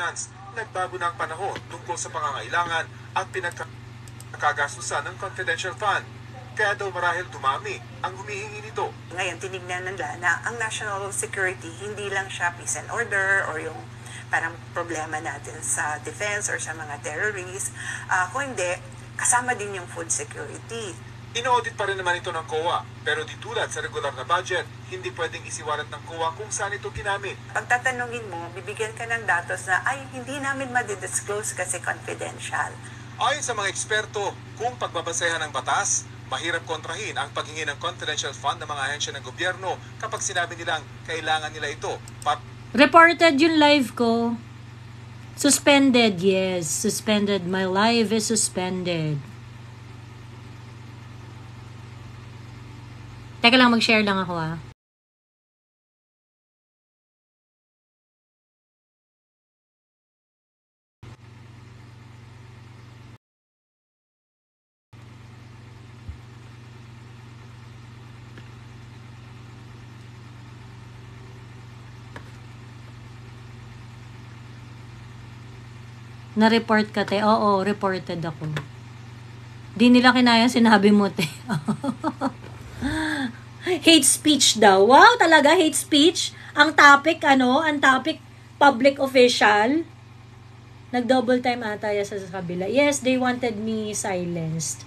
Finance, nagbago na ang panahon tungkol sa pangangailangan at pinagkakagastusan ng confidential fund. Kaya daw marahil dumami ang humihingi nito. Ngayon, tinignan nila na ang national security, hindi lang siya peace and order or yung parang problema natin sa defense or sa mga terrorists. Kung hindi, kasama din yung food security. Ino-audit pa rin naman ito ng COA, pero di tulad sa regular na budget, hindi pwedeng isiwalat ng COA kung saan ito ginamit. Pagtatanungin mo, bibigyan ka ng datos na, ay, hindi namin madidisclose kasi confidential. Ayon sa mga eksperto, kung pagbabasehan ng batas, mahirap kontrahin ang paghingi ng confidential fund ng mga ahensya ng gobyerno kapag sinabi nilang kailangan nila ito. Reported yung live ko. Suspended, yes. Suspended. My live is suspended. Teka lang, mag-share lang ako Na-report ka, te? Oo, reported ako. Di nila kinaya sinabi mo, te. Hate speech daw. Wow, talaga hate speech? Ang topic, Ang topic, public official. Nag-double time ata sa kabila. Yes, they wanted me silenced.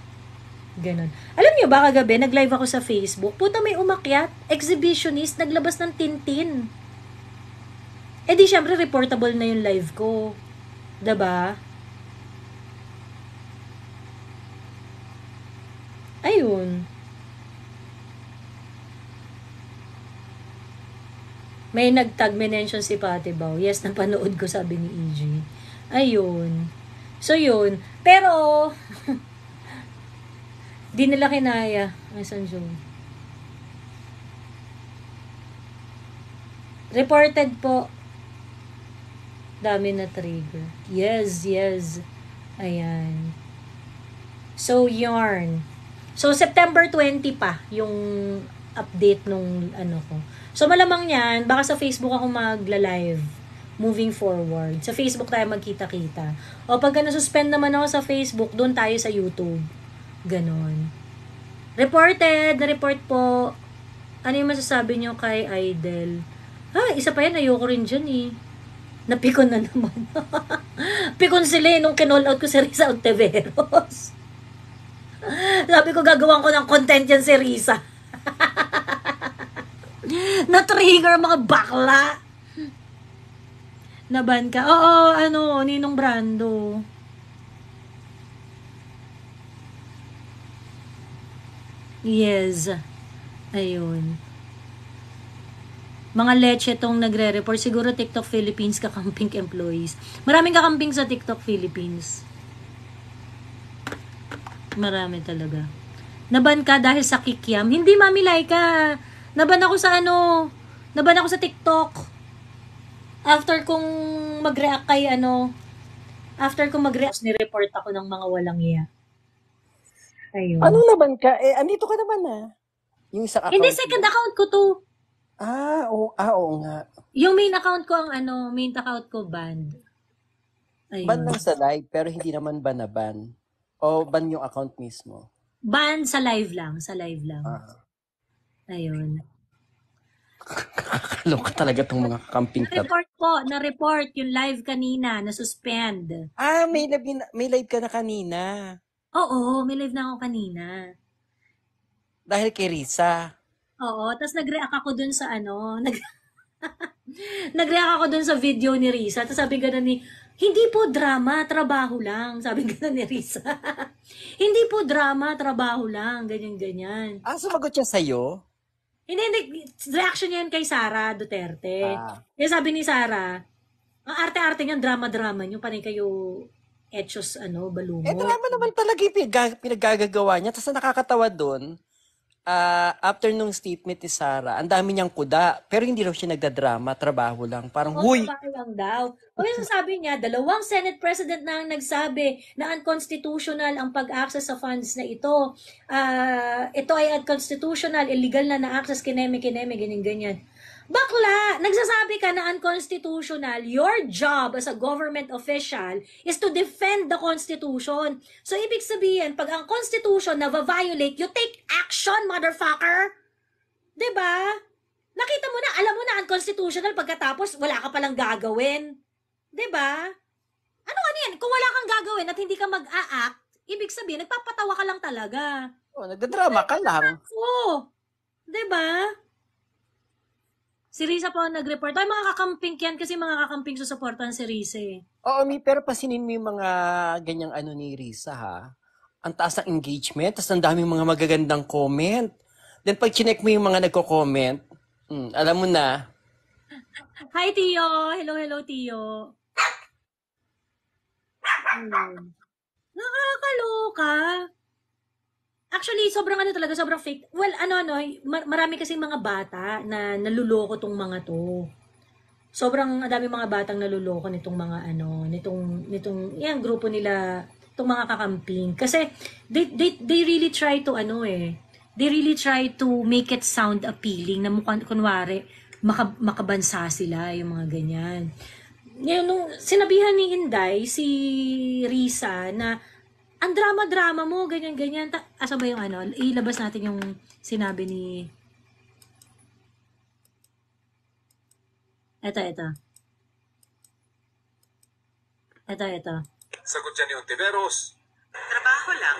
Ganon. Alam niyo ba, kagabi, nag-live ako sa Facebook. Puta, may umakyat. Exhibitionist, naglabas ng Tintin. Eh di, syempre, reportable na yung live ko. Diba? Ayun. May nagtag, may mention si Pati Bao. Yes, napanood ko, sabi ni EJ. Ayun. So, yun. Pero, di nila kinaya. Ay, saan yun? Reported po. Dami na trigger. Yes, yes. Ayan. So, yarn. So, September 20 pa yung update nung ko. So, malamang yan, baka sa Facebook ako magla-live moving forward. Sa Facebook tayo magkita-kita. O pagka nasuspend naman ako sa Facebook, doon tayo sa YouTube. Ganon. Reported, na-report po. Ano yung masasabi nyo kay Idol? Isa pa yan, ayoko rin dyan eh. Napikon na naman. Pikon sila nung kinall out ko si Risa Ontiveros. Sabi ko, gagawin ko ng content yan si Risa. Na-trigger mga bakla. Naban ka? Oo, Ninong Brando. Yes. Ayun. Mga leche tong nagre-report. Siguro TikTok Philippines kakamping employees. Maraming kakamping sa TikTok Philippines. Marami talaga. Naban ka dahil sa kikiam. Hindi, Mami Laika. Naban ako sa Naban ako sa TikTok. After kong mag-react kay After kong mag-react, ni-report ako ng mga walang iya. Ayun. Ano naban ka? Andito ka naman Yung isa account. Hindi, second account ko to. Oo nga. Yung main account ko main account ko banned. Ayun. Ban lang sa live, pero hindi naman ban na ban. O ban yung account mismo? Ban sa live lang. Ayun. Kakaloka talaga tong mga camping club. Na-report yung live kanina, na-suspend. May live ka na kanina. Oo, may live na ako kanina. Dahil kay Risa. Oo, tapos nag-react ako dun sa nag-react ako dun sa video ni Risa. Tapos sabi gano'n ni, hindi po drama, trabaho lang. Sabi gano'n ni Risa. Hindi po drama, trabaho lang. Ganyan. Sumagot siya sa'yo? Hindi. Reaction niya kay Sara Duterte. Kaya sabi ni Sara, ang arte-arte niyan, drama-drama niyo. Panay kayo etchos, balumo. Drama naman talaga yung pinaggagawa niya. Tapos nakakatawa dun, after nung statement ni Sara, ang dami niyang kuda, pero hindi raw siya nagdadrama, trabaho lang. Parang, huy! Trabaho lang daw. O yung sabi niya, 2 Senate President na ang nagsabi na unconstitutional ang pag-access sa funds na ito. Ito ay unconstitutional, illegal na na-access, kineme, ganyan. Bakla, nagsasabi ka na unconstitutional. Your job as a government official is to defend the Constitution. So, ibig sabihin, pag ang Constitution na-violate, you take action, motherfucker. 'Di ba? Nakita mo na, alam mo na unconstitutional pagkatapos wala ka palang gagawin. 'Di ba? Ano yan? Kung wala kang gagawin at hindi ka mag-a-act, ibig sabihin, nagpapatawa ka lang talaga. Oh, nagdadrama ka lang. Oo. 'Di ba? Si Risa po ang nag-report. Ay, mga kakamping yan kasi mga kakamping susuportan si Risa eh. Oo, pero pasinin mo yung mga ganyang ano ni Risa, ha? Ang taas ng engagement, tapos ang daming mga magagandang comment. Then pag chinek mo yung mga nagko-comment, alam mo na. Hi, Tio. Hello, Tio. Nakakaloka. Actually, sobrang talaga, sobrang fake. Well, marami kasing mga bata na naluloko tong mga to. Sobrang dami mga batang naluloko nitong mga nitong yan grupo nila, itong mga kakamping. Kasi they really try to they really try to make it sound appealing na mukhang kunwari makabansa sila, yung mga ganyan. Ngayon, nung sinabihan ni Inday, si Risa, na ang drama-drama mo, ganyan-ganyan. Asa ba yung ilabas natin yung sinabi ni... Ito. Sagot niya ni Ontiveros. Trabaho lang,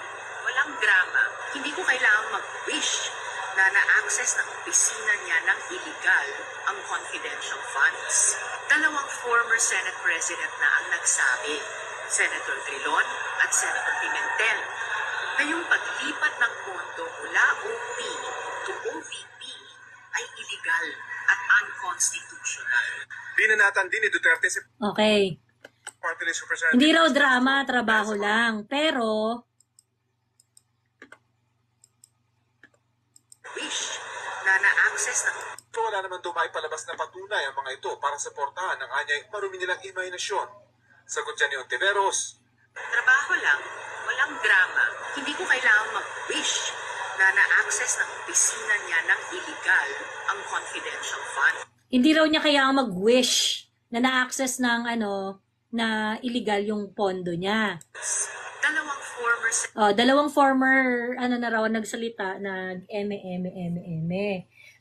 walang drama. Hindi ko kailangang mag-wish na na-access ng opisina niya ng illegal ang confidential funds. 2 former Senate President na ang nagsabi, Senator Trilon at Senator Pimentel, na yung paglipat ng pondo mula OP to OVP ay illegal at unconstitutional. Binanatan din ni Duterte si Okay. Party List Representative. Hindi raw drama, trabaho lang. Pero, Wish na na-access ng So wala naman dumay palabas na patunay ang mga ito para suportahan ang anyay marumi nilang imahinasyon. Sagot niya ni Ontiveros. trabaho lang, walang drama. Hindi ko kailangang mag-wish na na-access ng opisina niya ng illegal ang confidential fund. hindi raw niya kaya mag-wish na na-access ng na illegal yung pondo niya. 2 former Dalawang former, na raw, nagsalita na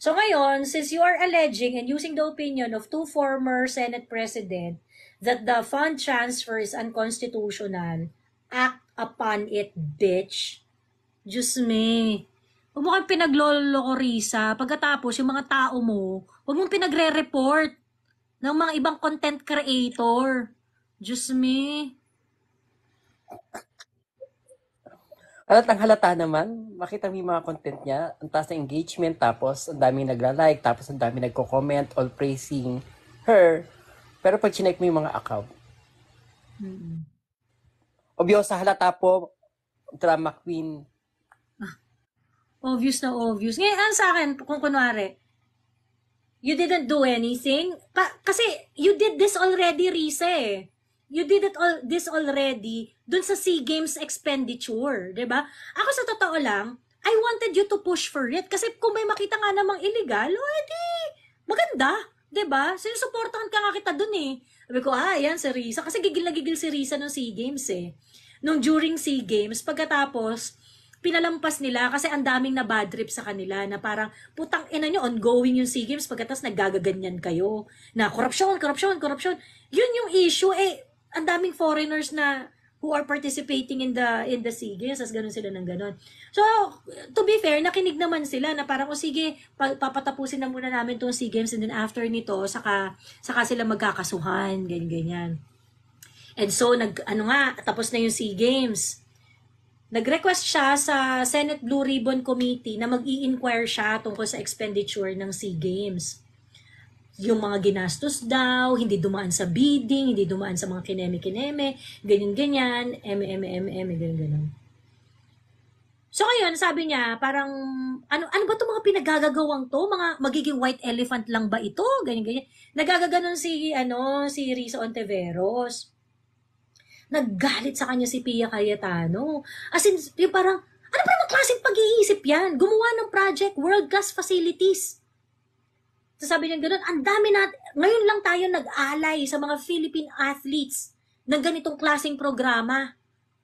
So ngayon, since you are alleging and using the opinion of 2 former Senate President that the fund transfer is unconstitutional, act upon it, bitch. Diyos me. Huwag mo kang pinagloloko, Risa. Pagkatapos, yung mga tao mo, huwag mong pinagre-report ng mga ibang content creator. Diyos me. Halatang halata naman, makita mo yung mga content niya, ang taas ng engagement, tapos ang daming nagla-like, tapos ang daming nagko-comment, all praising her. Pero pag chinek mo yung mga account, obvious sa halata po, drama queen. Obvious na obvious. Ngayon, sa akin, kung kunwari, you didn't do anything, kasi you did this already, Risa eh. You did this already dun sa SEA Games expenditure, 'di ba? Ako sa totoo lang, I wanted you to push for it kasi kung may makita nga namang illegal, edi maganda, 'di ba? Sinusuportahan ka nga kita dun eh. Sabi ko, yan si Risa kasi gigil na gigil si Risa nung SEA Games eh. Nung during SEA Games, pagkatapos pinalampas nila kasi ang daming na bad trip sa kanila na parang putang ina nyo, ongoing yung SEA Games pagkatapos naggagaganyan kayo na corruption. Yun yung issue eh. Ang daming foreigners na who are participating in the SEA Games, as ganun sila ng ganun. So, to be fair, nakinig naman sila na parang, sige, papatapusin na muna namin itong SEA Games and then after nito, saka sila magkakasuhan, ganyan. And so, tapos na yung SEA Games. Nag-request siya sa Senate Blue Ribbon Committee na mag-i-inquire siya tungkol sa expenditure ng SEA Games. Yung mga ginastos daw, hindi dumaan sa bidding, hindi dumaan sa mga kineme-kineme, ganyan-ganyan, ganyan-ganyan. So ngayon, sabi niya, parang, ano ba itong mga pinagagagawang to? Mga magiging white elephant lang ba ito? Ganyan-ganyan. Nagagaganon si Risa Ontiveros. Naggalit sa kanya si Pia Cayetano. As in, yung parang, ano pa naman klaseng pag-iisip yan? Gumawa ng project, world-class facilities. So sabi niya gano'n, ang dami natin, ngayon lang tayo nag-alay sa mga Philippine athletes ng ganitong klaseng programa.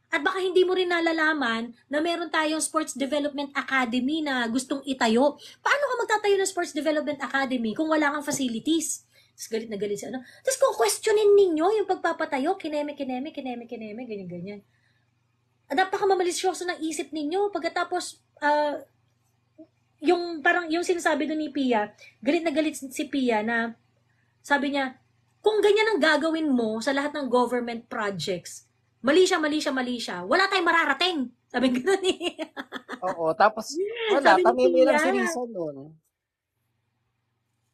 At baka hindi mo rin nalalaman na meron tayong Sports Development Academy na gustong itayo. Paano ka magtatayo ng Sports Development Academy kung wala kang facilities? Tapos galit na galit siya. Tapos kung questionin ninyo yung pagpapatayo, kineme, ganyan-ganyan. At napakamamalisyoso ng isip ninyo. Pagkatapos, yung sinasabi doon ni Pia, galit na galit si Pia na sabi niya, kung ganyan ang gagawin mo sa lahat ng government projects, mali siya. Wala tayong mararating. Sabi gano'n eh. Oo, tapos wala, Sabi ni tamimi lang Pia. si Risa nun.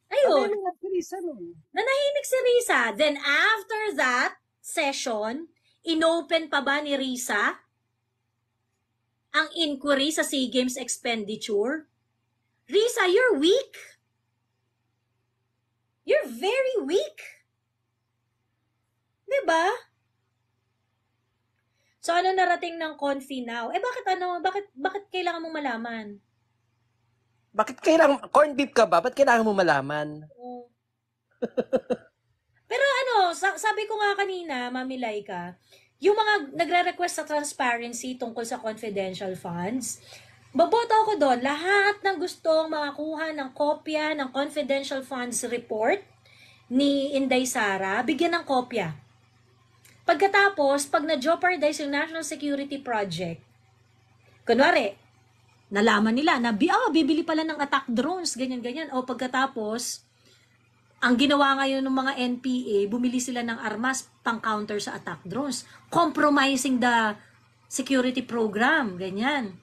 Ayun, Tamimi lang si Risa nun. nanahimik si Risa. Then after that session, inopen pa ba ni Risa ang inquiry sa SEA Games expenditure? Risa, you're weak. You're very weak. Diba? So, ano narating ng Confi now? Bakit kailangan mong malaman? Bakit kailangan, corned beef ka ba? Ba't kailangan mo malaman? Oh. Pero sabi ko nga kanina, Mami Laika, yung mga nagre-request sa transparency tungkol sa confidential funds, baboto ako doon, lahat ng gustong makakuha ng kopya ng confidential funds report ni Inday Sara, bigyan ng kopya. Pagkatapos, pag na-jeopardize yung National Security Project, kunwari, nalaman nila na bibili pala ng attack drones, ganyan-ganyan. O pagkatapos, ang ginawa ngayon ng mga NPA, bumili sila ng armas pang-counter sa attack drones, compromising the security program, ganyan.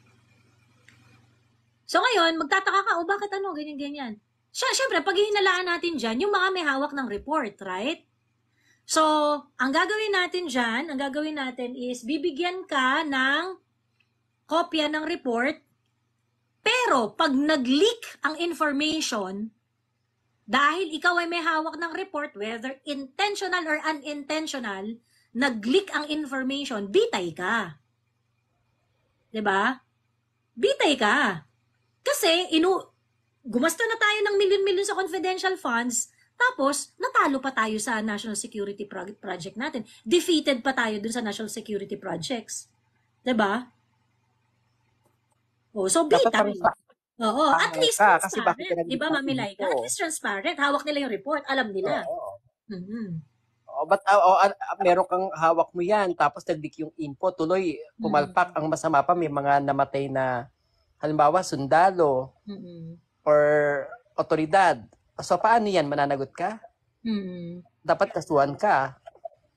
So ngayon, magtataka ka, bakit ganyan-ganyan. Siyempre, pag hinalaan natin dyan, yung mga may hawak ng report, right? So, ang gagawin natin is, bibigyan ka ng kopya ng report, pero pag nag-leak ang information, dahil ikaw ay may hawak ng report, whether intentional or unintentional, nag-leak ang information, bitay ka. 'Di ba? Bitay ka. Kasi, gumasta na tayo ng milyon-milyon sa confidential funds, tapos, natalo pa tayo sa National Security Project natin. Defeated pa tayo dun sa National Security Projects. 'Di ba? So bitay. Oo, at least transparent. Diba, Mami Laika? At least transparent. Hawak nila yung report. Alam nila. Oo. Mm-hmm. But meron kang hawak mo yan, tapos nag-leak yung info, tuloy, pumalpak. Ang masama pa, may mga namatay na, halimbawa, sundalo, or otoridad. So, paano yan? Mananagot ka? Dapat kasuhan ka.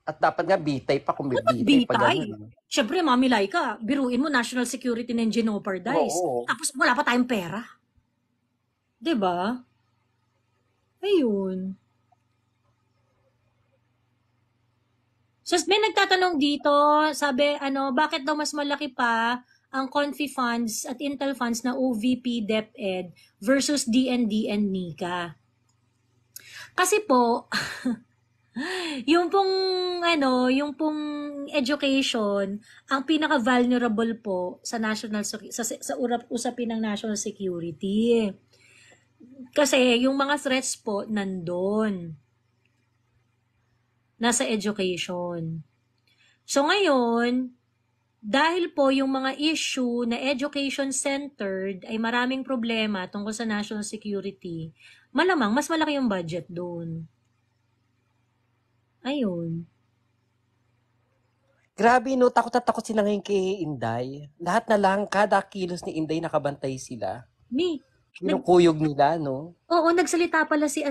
At dapat nga bitay pa kung may bitay. Siyempre, Mami Laika, biruin mo, national security ng jeopardize. Tapos wala pa tayong pera. 'Di ba? Ayun. So, may nagtatanong dito, sabi, bakit daw mas malaki pa ang Confi funds at Intel funds na OVP, DepEd versus DND and NICA? Kasi po, yung pong education, ang pinaka-vulnerable po sa usapin ng national security. Kasi yung mga threats po nandun. Nasa education. So ngayon, dahil po yung mga issue na education-centered ay maraming problema tungkol sa national security, malamang mas malaki yung budget doon. Ayun. Grabe, no? Takot na takot sila ngayon kay Inday. Lahat na lang, kada kilos ni Inday nakabantay sila. Kinukuyog nila, no? Oo, nagsalita pala si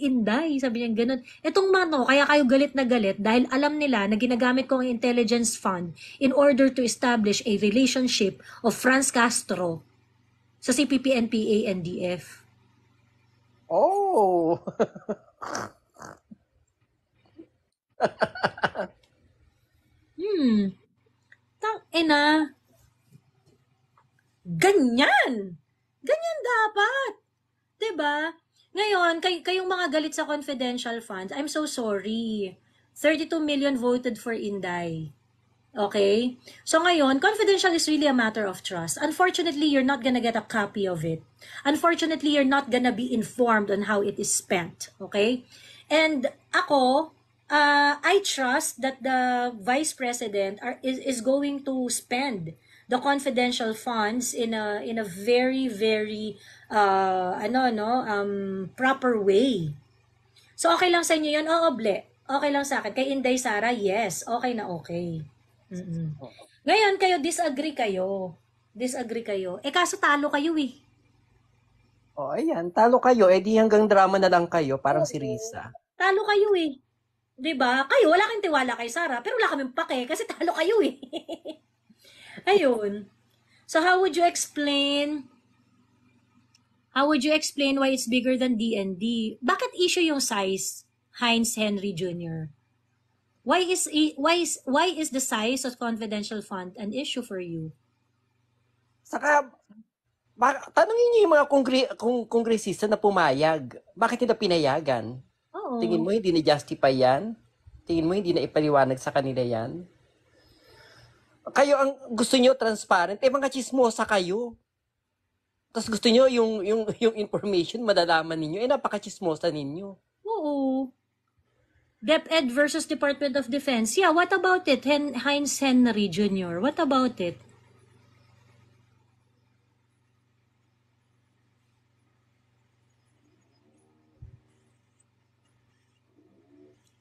Inday. Sabi niya ganun. Etong kaya kayo galit na galit dahil alam nila na ginagamit ko ang intelligence fund in order to establish a relationship of Franz Castro sa CPP, NPA, NDF. Oh! Tang-ina. Ganyan dapat. 'Di ba? Ngayon, kayong mga galit sa confidential funds, I'm so sorry. 32 million voted for Inday. Okay? So ngayon, confidential is really a matter of trust. Unfortunately, you're not gonna get a copy of it. Unfortunately, you're not gonna be informed on how it is spent. Okay? And ako, I trust that the Vice President is going to spend the confidential funds in a very, very proper way. So okay lang sa inyo 'yun? Oo, ble. Okay lang sa akin. Kay Inday Sara, yes. Okay na okay. Mm-mm. Ngayon, kayo, disagree kayo. Disagree kayo. Eh, kaso talo kayo eh. O, ayan, talo kayo. Eh, di hanggang drama na lang kayo, parang si Risa. Talo kayo eh. 'Di ba? Kayo, wala kayong tiwala kay Sara, pero wala kaming pake kasi talo kayo eh. Ayun. So, how would you explain why it's bigger than DND? Bakit issue yung size, Heinz Henry Jr.? Why is the size of confidential fund an issue for you? Saka, tanongin niyo yung mga kongresista na pumayag. Bakit nila pinayagan? Oo. Tingin mo hindi na-justify yan? Tingin mo hindi na ipaliwanag sa kanila yan? Kayo ang gusto niyo transparent, eh mga chismosa kayo. Tapos gusto niyo yung information madalaman ninyo, eh napaka-chismosa ninyo. Oo. DepEd versus Department of Defense. Yeah, what about it? Heinz Henry Jr., what about it?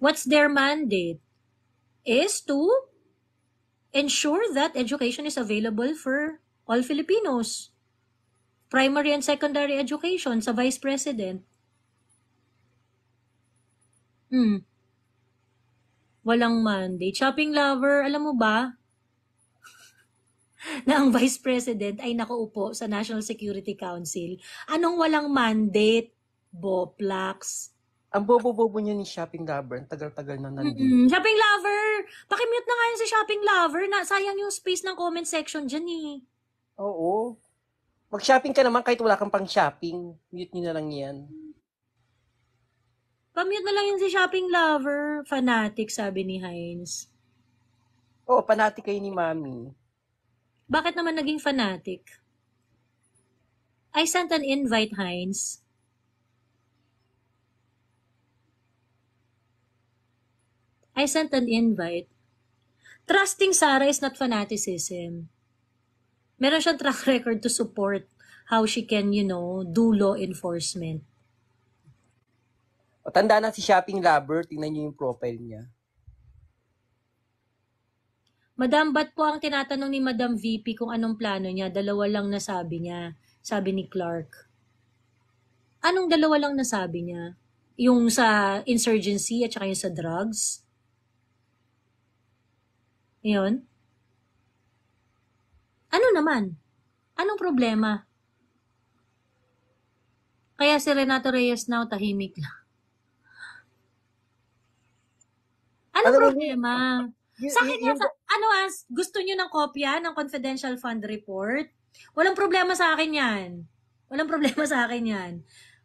What's their mandate? Is to ensure that education is available for all Filipinos. Primary and secondary education sa Vice President. Walang mandate. Shopping lover, alam mo ba na ang Vice President ay nakaupo sa National Security Council? Anong walang mandate? Boplax. Ang bobo-bobo niyo ni Shopping Lover, ang tagal-tagal na nandito. Shopping lover! Pakimute na nga yun si Shopping lover. Sayang yung space ng comment section dyan eh. Oo. Mag-shopping ka naman kahit wala kang pang shopping. Mute niyo na lang yan. Pamute na lang yun si Shopping lover. Fanatic, sabi ni Heinz. Oo, panati kayo ni Mami. Bakit naman naging fanatic? I sent an invite, Heinz. I sent an invite. Trusting Sarah is not fanaticism. Meron siyang track record to support how she can, do law enforcement. O, tanda na si Shopping Lover, tingnan niyo yung profile niya. Madam, ba't po ang tinatanong ni Madam VP kung anong plano niya? Dalawa lang nasabi niya, sabi ni Clark. Anong dalawa lang nasabi niya? Yung sa insurgency at saka yung sa drugs? Yun? Ano naman? Anong problema? Kaya si Renato Reyes now tahimik lang. Anong problema? Sa akin gusto nyo ng kopya ng confidential fund report? Walang problema sa akin yan. Walang problema sa akin yan.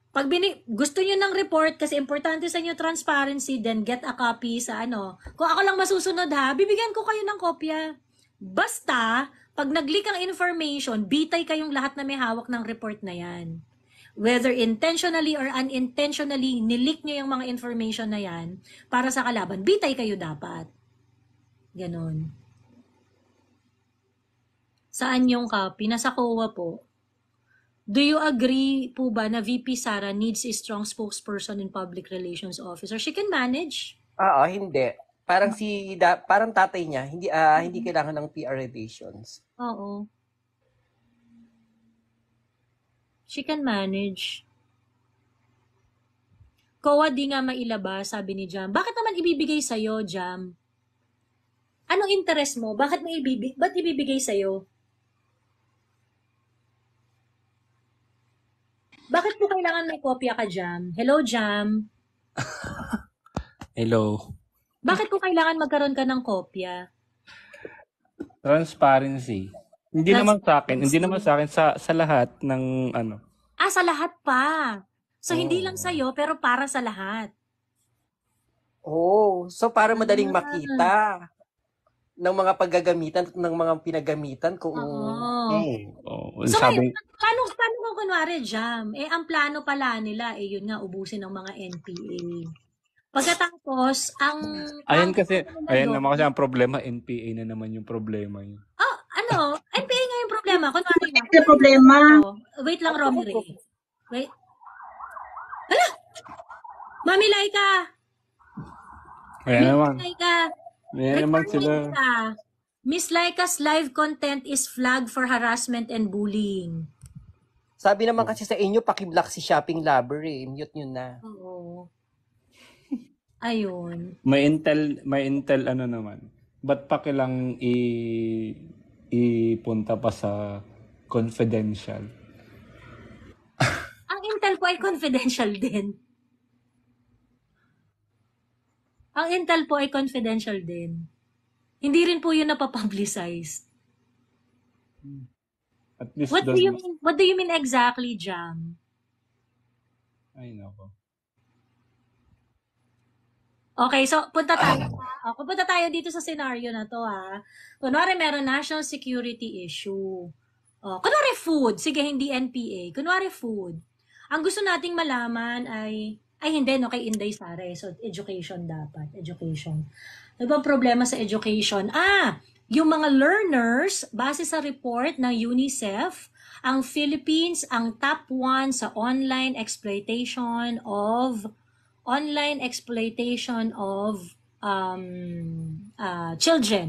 Pag gusto nyo ng report kasi importante sa inyo transparency, then get a copy sa Kung ako lang masusunod bibigyan ko kayo ng kopya. Basta, pag nag-leak ang information, bitay kayong lahat na may hawak ng report na yan. Whether intentionally or unintentionally, nileak nyo yung mga information na yan para sa kalaban, bitay kayo dapat. Ganon. Saan yung copy? Nasa COA po. Do you agree po ba na VP Sara needs a strong spokesperson in public relations officer? She can manage. Hindi. Parang parang tatay niya, hindi kailangan ng PR relations. Oo. She can manage. COA di nga mailabas, sabi ni Jam. Bakit naman ibibigay sa'yo, Jam? Anong interest mo? Ba't ibibigay sa'yo? Bakit po kailangan may kopya ka, Jam? Hello, Jam? Hello. Bakit po kailangan magkaroon ka ng kopya? Transparency. Hindi naman sa akin, sa lahat ng Sa lahat pa. So, hindi lang sa'yo, pero para sa lahat. So para madaling makita. ng mga paggagamitan at ng mga pinagamitan kung Oo. Oh, So sabi, ngayon, paano kung kunwari jam? Ang plano pala nila, yun nga, ubusin ng mga NPA. Pagkatapos, ang ayan kasi, nila ayan doon, naman kasi ang problema, NPA na naman yung problema yun. NPA nga yung problema. Kunwari nga, Ito problema. wait lang, Romy Ray. Wait. Hala! Mami Laika! Ayan naman. Laika! Ayan naman sila. Miss Laika's live content is flagged for harassment and bullying. sabi naman kasi sa inyo, pakiblock si Shopping Lover eh. Mute nyo na. Oo. Ayun. May intel ano naman. Ba't pa kilang ipunta pa sa confidential? Ang intel po ay confidential din. Ang intel po ay confidential din. Hindi rin po yun napapublicize. At least What do you mean exactly, Jam? Ay, nako. Okay, so punta tayo. Punta tayo dito sa scenario na to, ha. Kunwari meron national security issue. Kunwari food. Sige, hindi NPA. Kunwari food. Ang gusto nating malaman ay hindi, no, kay Inday Sara. So, education dapat. Education. Ano bang problema sa education? Yung mga learners, base sa report ng UNICEF, ang Philippines ang top 1 sa online exploitation of children.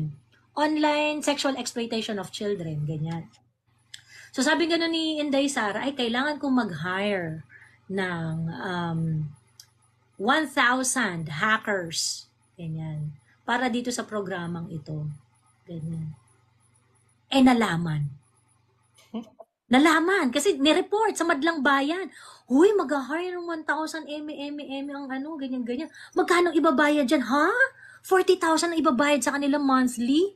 Online sexual exploitation of children, ganyan. So sabi gano'n ni Inday Sara, ay kailangan kong mag-hire ng 1,000 hackers, ganyan, para dito sa programang ito. Ganyan. Nalaman, kasi nireport sa Madlang Bayan. Huy, mag-hire ng 1,000 ang ganyan. Magkano ibabayad dyan, ha? 40,000 ang ibabayad sa kanila monthly?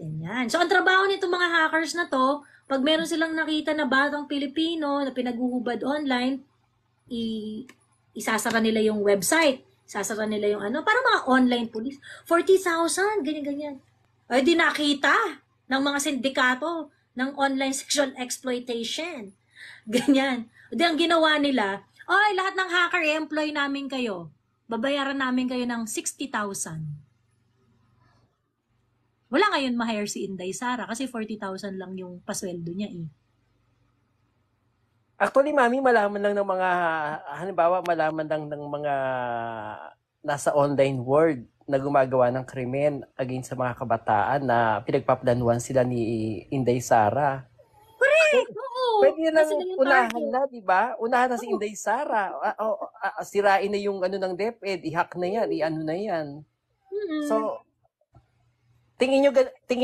Ganyan. So, ang trabaho nito mga hackers na to, pag meron silang nakita na batang Pilipino na pinaguhubad online, isasara nila yung website. Isasara nila yung parang mga online police. 40,000, ganyan. Ay, di nakita ng mga sindikato ng online sexual exploitation. Ganyan. Di ang ginawa nila, ay, lahat ng hacker, i-employ namin kayo. Babayaran namin kayo ng 60,000. Wala ngayon ma-hire si Inday Sara kasi 40,000 lang yung pasweldo niya eh. Actually, mami, malaman lang ng mga, halimbawa, malaman lang ng mga nasa online world na gumagawa ng krimen against sa mga kabataan na pinagpaplanuhan sila ni Inday Sara. Correct! Oo! Pwede na unahan na, di ba? Unahan na si Inday Sara. Sirain na yung ng DepEd, i-hack na yan, i-ano na yan. So, tingin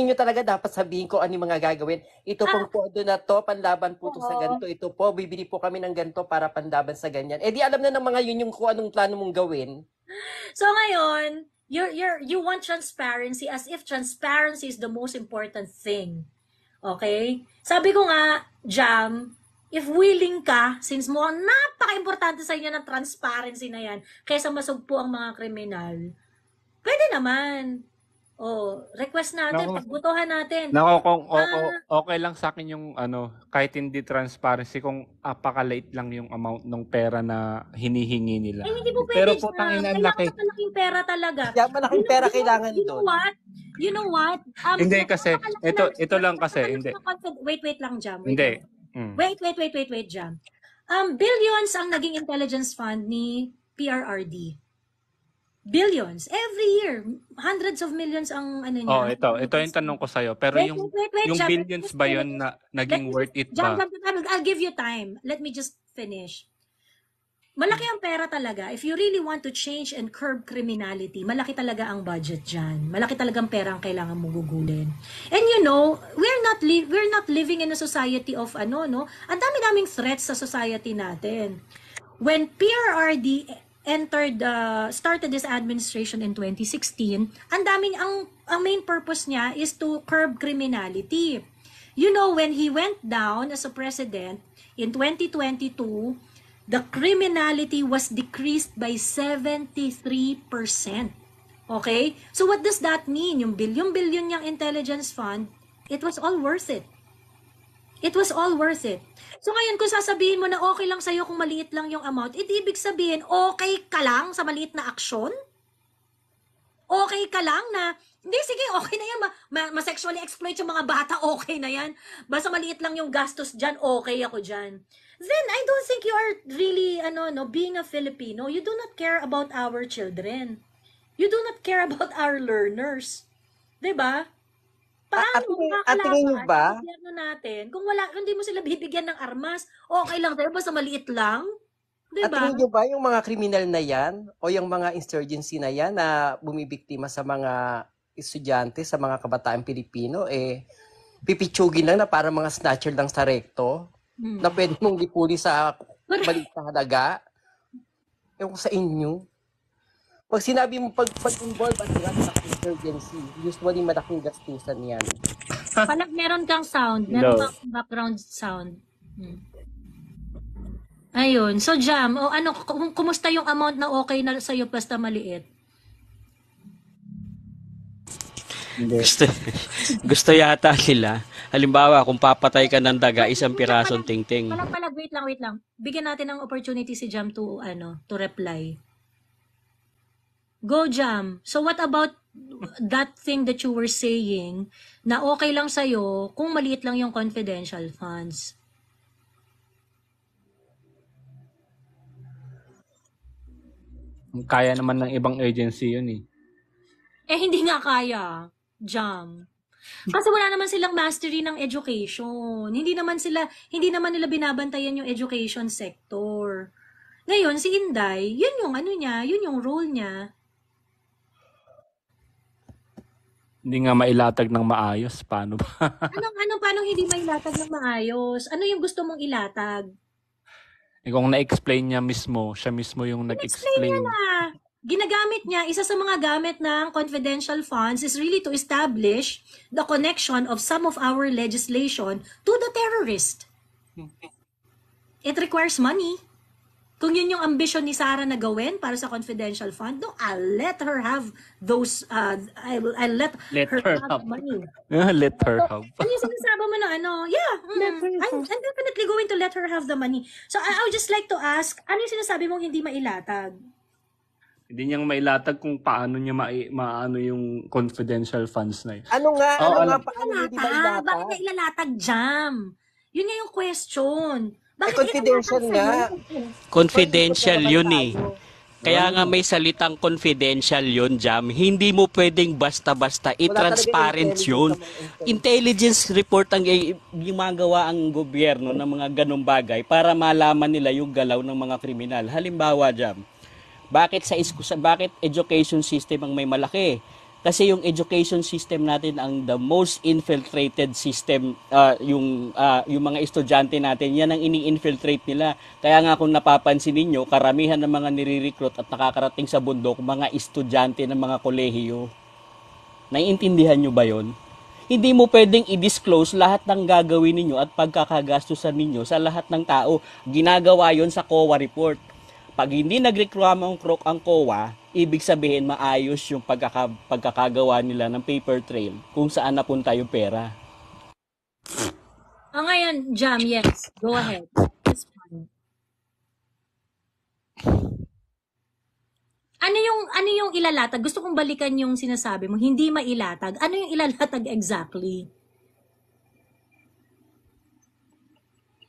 nyo talaga dapat sabihin ko ano yung mga gagawin. Ito pong podo na to, panlaban po to sa ganito. Ito po, bibili po kami ng ganito para panlaban sa ganyan. Di alam na ng mga yun yung kung anong plano mong gawin. So ngayon, you want transparency as if transparency is the most important thing. Okay? Sabi ko nga, Jam, if willing ka, since mo napaka-importante sa inyo ng transparency na yan, kaysa masugpo ang mga kriminal, pwede naman. Request natin, pagbutuhan natin. Kung okay lang sa akin yung kahit hindi transparency, kung apaka-late lang yung amount ng pera na hinihingi nila. Hindi po pwede. Pero po, tangina, laki. Kailangan malaking pera talaga. Kaya malaking pera kailangan doon. You know what? Hindi kasi, ito lang kasi, hindi. Wait lang, Jam. Hindi. Wait, Jam. Billions ang naging intelligence fund ni PRRD. Billions. Every year. Hundreds of millions ang niya. Ito yung tanong ko sa'yo. Pero Wait, yung Jam, billions ba yun na naging worth it Jam, ba? I'll give you time. Let me just finish. Malaki ang pera talaga. If you really want to change and curb criminality, malaki talaga ang budget dyan. Malaki talagang pera ang kailangan mo gugulin. And we're not living in a society of Ang dami-daming threats sa society natin. When PRRD started this administration in 2016, ang main purpose niya is to curb criminality. When he went down as a president in 2022, the criminality was decreased by 73%. Okay? So what does that mean? Yung billion niyang intelligence fund, it was all worth it. It was all worth it. So ngayon, kung sasabihin mo na okay lang sa'yo kung maliit lang yung amount, ibig sabihin, okay ka lang sa maliit na aksyon? Okay ka lang na, hindi, sige, okay na yan, ma-sexually exploit yung mga bata, okay na yan. Basta maliit lang yung gastos dyan, okay ako dyan. Then, I don't think you are really, being a Filipino, you do not care about our children. You do not care about our learners. Diba? Paano tingin niyo ba? Ang gobyerno natin, kung hindi mo sila bibigyan ng armas, okay lang tayo, basta maliit lang? At Diba? tingin niyo ba yung mga kriminal na yan o yung mga insurgency na yan na bumibiktima sa mga estudyante, sa mga kabataan Pilipino, pipitsugin lang na para mga snatcher lang sa rekto na pwede mong lipuli sa maliit na halaga? Ewan ko sa inyo. Pag sinabi mo, pag-involve at sa insurgency, usually malaking gastusan yan. Palag meron kang sound, meron kang background sound. Ayun. So, Jam, kumusta yung amount na okay na sa'yo basta maliit? Gusto yata nila. Halimbawa, kung papatay ka ng daga, isang pirasong tingting. Palag, wait lang. Bigyan natin ng opportunity si Jam to reply. Go, Jam. So, what about that thing that you were saying na okay lang sa'yo kung maliit lang yung confidential funds? Kaya naman ng ibang agency yun eh. Hindi nga kaya, Jam. Kasi wala naman silang mastery ng education. Hindi naman nila binabantayan yung education sector. Ngayon, si Inday, yun yung role niya. Hindi nga mailatag ng maayos. Paano ba? Paano hindi mailatag ng maayos? Ano yung gusto mong ilatag? Kung na-explain niya mismo, siya mismo yung nag-explain. Explain niya na. Ginagamit niya, isa sa mga gamit ng confidential funds is really to establish the connection of some of our legislation to the terrorist. It requires money. Kung yun yung ambisyon ni Sarah na gawin para sa confidential fund, no, I'll let her have those, I'll let her have money. Let her have. Ano yung sinasabi mo na I'm definitely going to let her have the money. So I would just like to ask, ano yung sinasabi mong hindi mailatag? Hindi niyang mailatag kung paano niya maano yung confidential funds na yun. Paano hindi mailatag? Bakit na ilalatag, Jam? Yun nga yung question. Confidential nga. Confidential yun eh. Kaya nga may salitang confidential yun, Jam. Hindi mo pwedeng basta-basta i-transparent yun. Intelligence report ang gumagawa ang gobyerno ng mga ganong bagay para malaman nila yung galaw ng mga kriminal. Halimbawa, Jam, bakit education system ang may malaki? Kasi yung education system natin ang the most infiltrated system, yung mga estudyante natin, yan ang ini-infiltrate nila. Kaya nga kung napapansin ninyo, karamihan ng mga nire-recruit at nakakarating sa bundok, mga estudyante ng mga kolehiyo. Naiintindihan nyo ba yon? Hindi mo pwedeng i-disclose lahat ng gagawin ninyo at pagkakagastusan ninyo sa lahat ng tao. Ginagawa yon sa COA report. Pag hindi nagreklamo ang COA, ibig sabihin maayos yung pagkakagawa nila ng paper trail kung saan napunta yung pera. Ngayon, Jam, yes. Go ahead. It's fine. Ano yung ilalatag? Gusto kong balikan yung sinasabi mo. Hindi mailatag. Ano yung ilalatag exactly?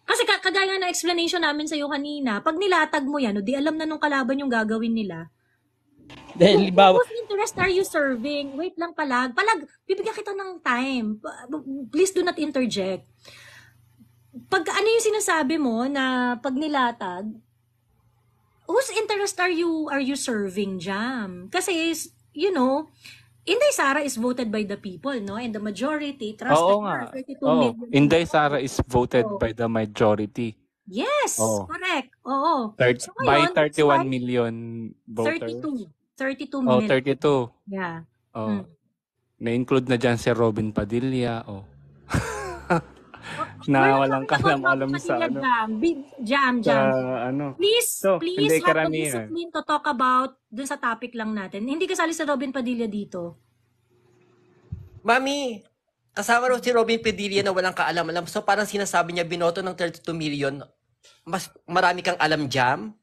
Kasi kagaya na explanation namin sa'yo kanina, pag nilatag mo yan, di alam na nung kalaban yung gagawin nila. Dahil Whose interest are you serving? Wait lang palag, bibigyan kita ng time. Please do not interject. Pag ano yung sinasabi mo na pag nilatag, whose interest are you serving, Jam? Kasi, Inday Sara is voted by the people, no? And the majority trusted her, 32 million. Inday Sara is voted by the majority. Yes, correct. Oo. So by 31 million voters. 32 million. 32. Yeah. Na-include na dyan si Robin Padilla. na walang kalam-alam sa Padilla, ano. Jam. Sa ano. Please So, hindi have the karamihan. discipline to talk about dun sa topic lang natin. Hindi kasali sa Robin Padilla dito. Mami, kasama raw si Robin Padilla na walang kaalam-alam. So parang sinasabi niya binoto ng 32 million, mas marami kang alam, Jam?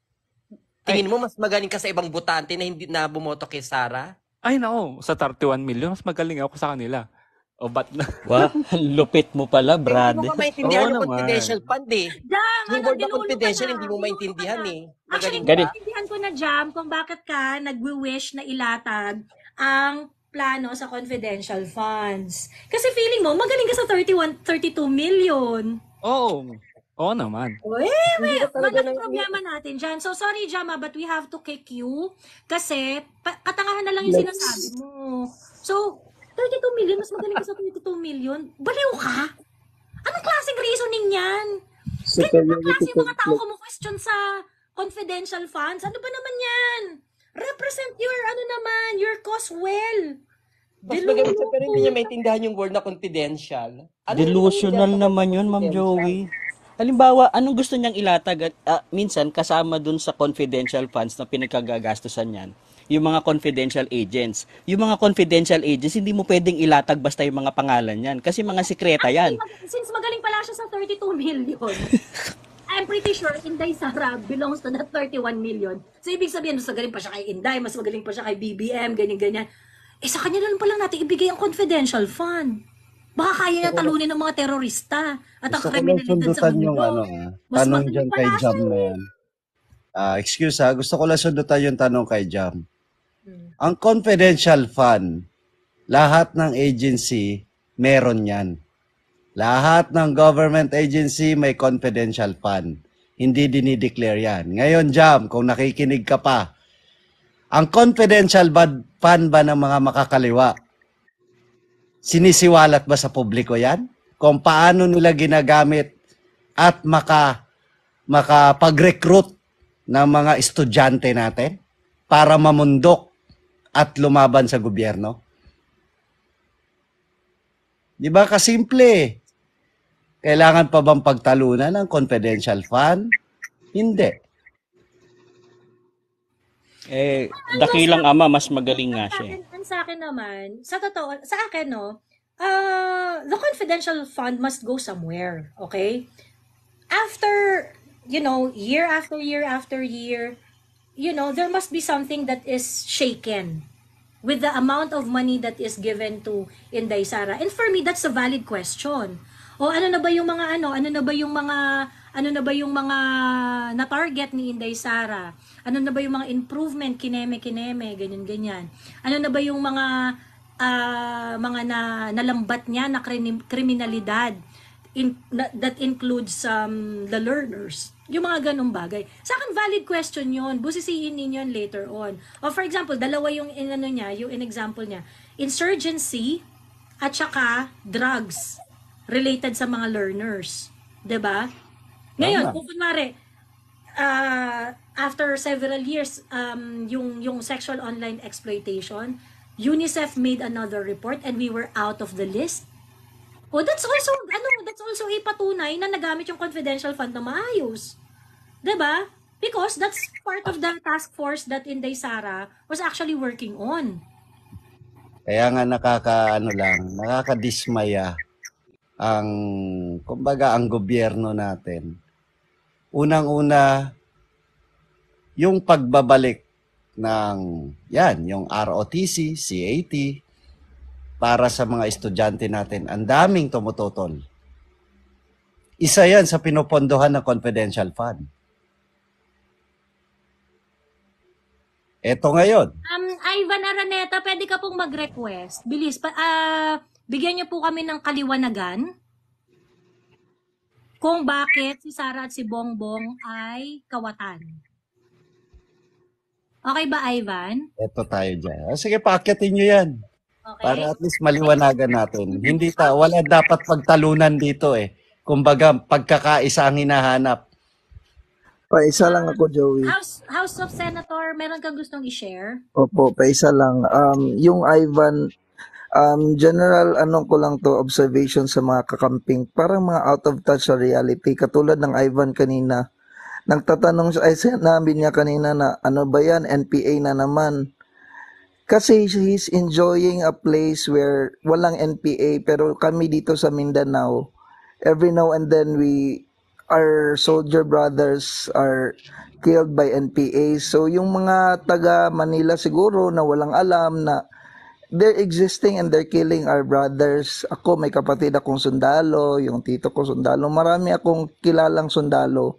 Tingin mo mas magaling ka sa ibang botante na hindi na bumoto kay Sara? Ay, nako. Sa 31 million, mas magaling ako sa kanila. O, ba't na? Wow, lupit mo pala, Brad. Hindi mo maintindihan Oo yung naman. confidential fund eh. Jam, Yung word na confidential, hindi mo maintindihan eh. Actually, Magaling ka. maintindihan ko na, Jam, kung bakit ka nagwi-wish na ilatag ang plano sa confidential funds. Kasi feeling mo, magaling ka sa 32 million. Oo. Oo naman. Malaking problema natin dyan. So, sorry, Jama, but we have to kick you kasi katangahan na lang yung sinasabi mo. So, 32 million, mas magaling ka sa 32 million? Baliw ka? Anong klaseng reasoning yan? Ganyan ba klase yung mga tao kumu-question sa confidential funds? Ano ba naman yan? Represent your cause well. Mas magaling siya pero hindi niya maintindihan yung word na confidential. Delusional naman yun, Ma'am Joey. Halimbawa, anong gusto niyang ilatag? Minsan, kasama dun sa confidential funds na pinagkagagastusan niyan, yung mga confidential agents. Yung mga confidential agents, hindi mo pwedeng ilatag basta yung mga pangalan yan. Kasi mga sekreta yan. Since magaling pala siya sa 32 million, I'm pretty sure Inday Sara belongs to that 31 million. So, ibig sabihin, mas magaling pa siya kay Inday, mas magaling pa siya kay BBM, ganyan-ganyan. Sa kanya na lang palang natin ibigay ang confidential fund. Baka kaya niya talunin ng mga terorista at ang kriminalidad sa mundo. Yung tanong dyan kay Jam na yan. Excuse gusto ko lang sundutan yung tanong kay Jam. Ang confidential fund, lahat ng agency, meron yan. Lahat ng government agency may confidential fund. Hindi dinideclare yan. Ngayon, Jam, kung nakikinig ka pa, ang confidential fund ba ng mga makakaliwa, sinisiwalat ba sa publiko yan? Kung paano nila ginagamit at makapag-recruit ng mga estudyante natin para mamundok at lumaban sa gobyerno? Di ba kasimple? Kailangan pa bang pagtalunan ng confidential fund? Hindi. Dakilang ama, mas magaling nga siya. Sa akin naman, sa totoo, sa akin, the confidential fund must go somewhere, okay? After, year after year after year, there must be something that is shaken with the amount of money that is given to Inday Sara. And for me, that's a valid question. O ano na ba yung mga na-target ni Inday Sara? Ano na ba yung mga improvement, kineme, ganyan. Ano na ba yung mga nalambat niya na kriminalidad that includes the learners? Yung mga ganong bagay. Sa akin, valid question yun. Busisiin ninyo yun later on. O for example, dalawa yung in-example niya. Insurgency at saka drugs related sa mga learners. 'Di ba? Ngayon, kung kunwari, after several years, yung sexual online exploitation, UNICEF made another report and we were out of the list. Oh, that's also a patunay na nagamit yung confidential fund na maayos. 'Di ba? Because that's part of the task force that Inday Sara was actually working on. Kaya nga nakakadismaya ang gobyerno natin. Unang-una, yung pagbabalik ng yung ROTC, CAT, para sa mga estudyante natin. Ang daming tumututol. Isa yan sa pinupondohan ng confidential fund. Eto ngayon. Ivan Araneta, pwede ka pong mag-request. Bilis, bigyan niyo po kami ng kaliwanagan kung bakit si Sara at si Bongbong ay kawatan. Okay ba, Ivan? Eto tayo dyan. Sige, paakyatin nyo yan. Okay. Para at least maliwanagan natin. Wala dapat pagtalunan dito eh. Kumbaga, pagkakaisa ang hinahanap. Paisa lang ako, Joey. House of Senator, meron kang gustong i-share? Opo, paisa lang. Yung Ivan, General, anong ko lang to, observation sa mga kakamping, parang mga out of touch sa reality. Katulad ng Ivan kanina, nagtatanong siya, ay sinabi niya kanina na, ano ba yan, NPA na naman. Kasi he's enjoying a place where walang NPA, pero kami dito sa Mindanao, every now and then our soldier brothers are killed by NPA. So yung mga taga Manila siguro na walang alam na they're existing and they're killing our brothers. Ako, may kapatid akong sundalo, yung tito ko sundalo. Marami akong kilalang sundalo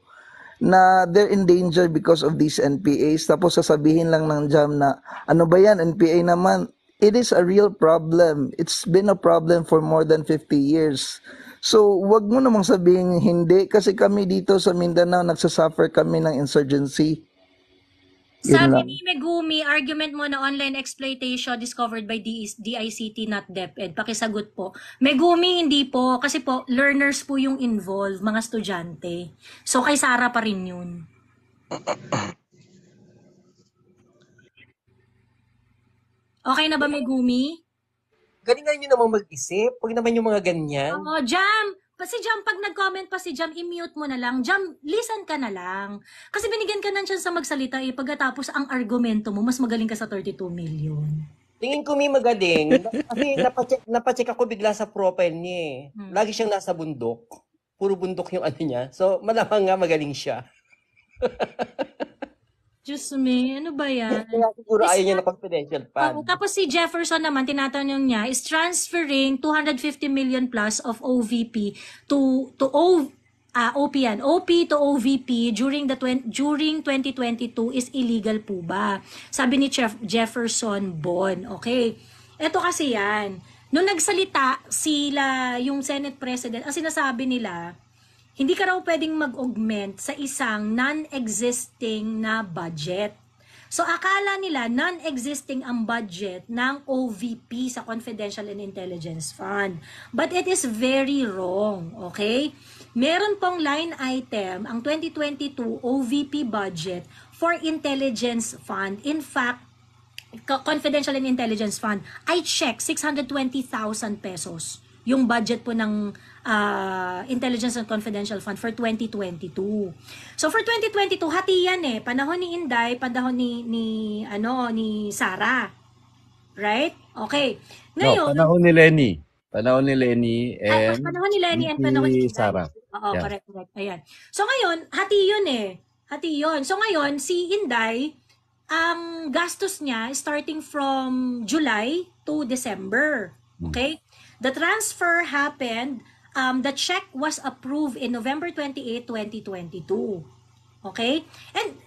na they're in danger because of these NPAs. Tapos sasabihin lang ng JAM na, ano ba yan, NPA naman. It is a real problem. It's been a problem for more than 50 years. So, wag mo namang sabihin hindi kasi kami dito sa Mindanao, nagsasuffer kami ng insurgency. Sabi ni Megumi, argument mo na online exploitation discovered by DICT, not DepEd. Pakisagot po. Megumi, hindi po. Kasi po, learners po yung involved, mga estudyante. So, kay Sara pa rin yun. Okay na ba, Megumi? Galingan nyo namang mag-isip. Huwag naman yung mga ganyan. Oo, Jam. Si Jam, pag nag-comment pa si Jam, i-mute mo na lang. Jam, listen ka na lang. Kasi binigyan ka na chance sa magsalita pagkatapos ang argumento mo, mas magaling ka sa 32 million. Tingin ko may magaling. Kasi napacheck ako bigla sa profile niya eh. Lagi siyang nasa bundok. Puro bundok yung ano niya. So, malamang nga magaling siya. Diyos me, ano ba yan? Kaya siguro ayaw niya na confidential fund. Tapos si Jefferson naman, tinatanong niya, is transferring 250 million plus of OVP to OP yan. OP to OVP during 2022 is illegal po ba? Sabi ni Jefferson Bon. Okay. Ito kasi yan. Nung nagsalita sila, yung Senate President, ang sinasabi nila, hindi ka raw pwedeng mag-augment sa isang non-existing na budget. So, akala nila non-existing ang budget ng OVP sa Confidential and Intelligence Fund. But it is very wrong, okay? Meron pong line item, ang 2022 OVP budget for Intelligence Fund. In fact, Confidential and Intelligence Fund, I check 620,000 pesos yung budget po ng Intelligence and Confidential Fund for 2022. So for 2022, hati yan eh. Panahon ni Inday, panahon ni Sara. Right? Okay. Ngayon, panahon ni Lenny. Panahon ni Lenny and panahon ni Lenny and panahon ni Sara. Oo, yeah. Correct. Ayan. So ngayon, hati yun eh. Hati yun. So ngayon, si Inday, ang gastos niya starting from July to December. Okay? The transfer happened, the check was approved in November 28, 2022. Okay? And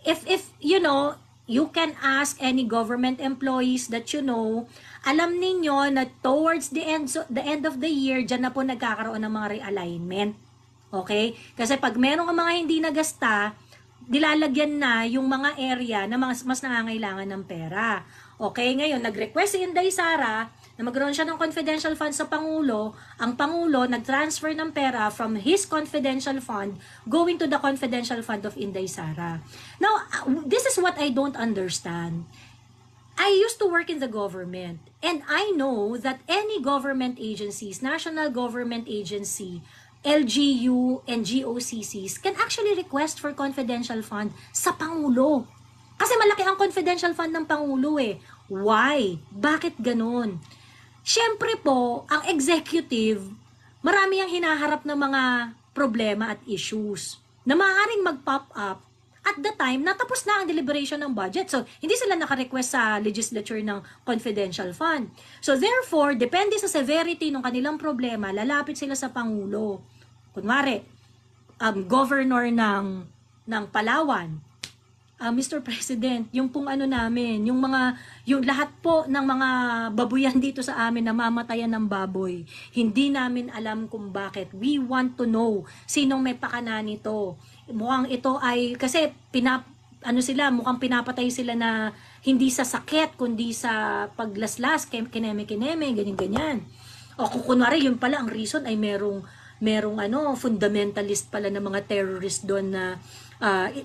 if you know, you can ask any government employees that you know, alam ninyo na towards the end of the year, dyan na po nagkakaroon ng mga realignment. Okay? Kasi pag merong mga hindi nagasta, dilalagyan na yung mga area na mas nangangailangan ng pera. Okay? Ngayon, nag-request si Inday Sara na magkaroon siya ng confidential fund sa Pangulo. Ang Pangulo nag-transfer ng pera from his confidential fund going to the confidential fund of Inday Sara. Now, this is what I don't understand. I used to work in the government and I know that any government agencies, national government agency, LGU and GOCCs can actually request for confidential fund sa Pangulo. Kasi malaki ang confidential fund ng Pangulo eh. Why? Bakit ganun? Siyempre po, ang executive, marami ang hinaharap ng mga problema at issues na maaaring mag-pop up at the time natapos na ang deliberation ng budget. So, hindi sila naka-request sa legislature ng confidential fund. So, therefore, depende sa severity ng kanilang problema, lalapit sila sa Pangulo. Kunwari, governor ng Palawan, Mr. President, yung pong ano namin, yung lahat po ng mga babuyan dito sa amin na mamatayan ng baboy, hindi namin alam kung bakit. We want to know sinong may pakana nito. Mukhang ito ay, kasi mukhang pinapatay sila na hindi sa sakit, kundi sa paglaslas, kineme, ganyan-ganyan. O kunwari, yun pala, ang reason ay merong merong fundamentalist pala na mga terrorist doon na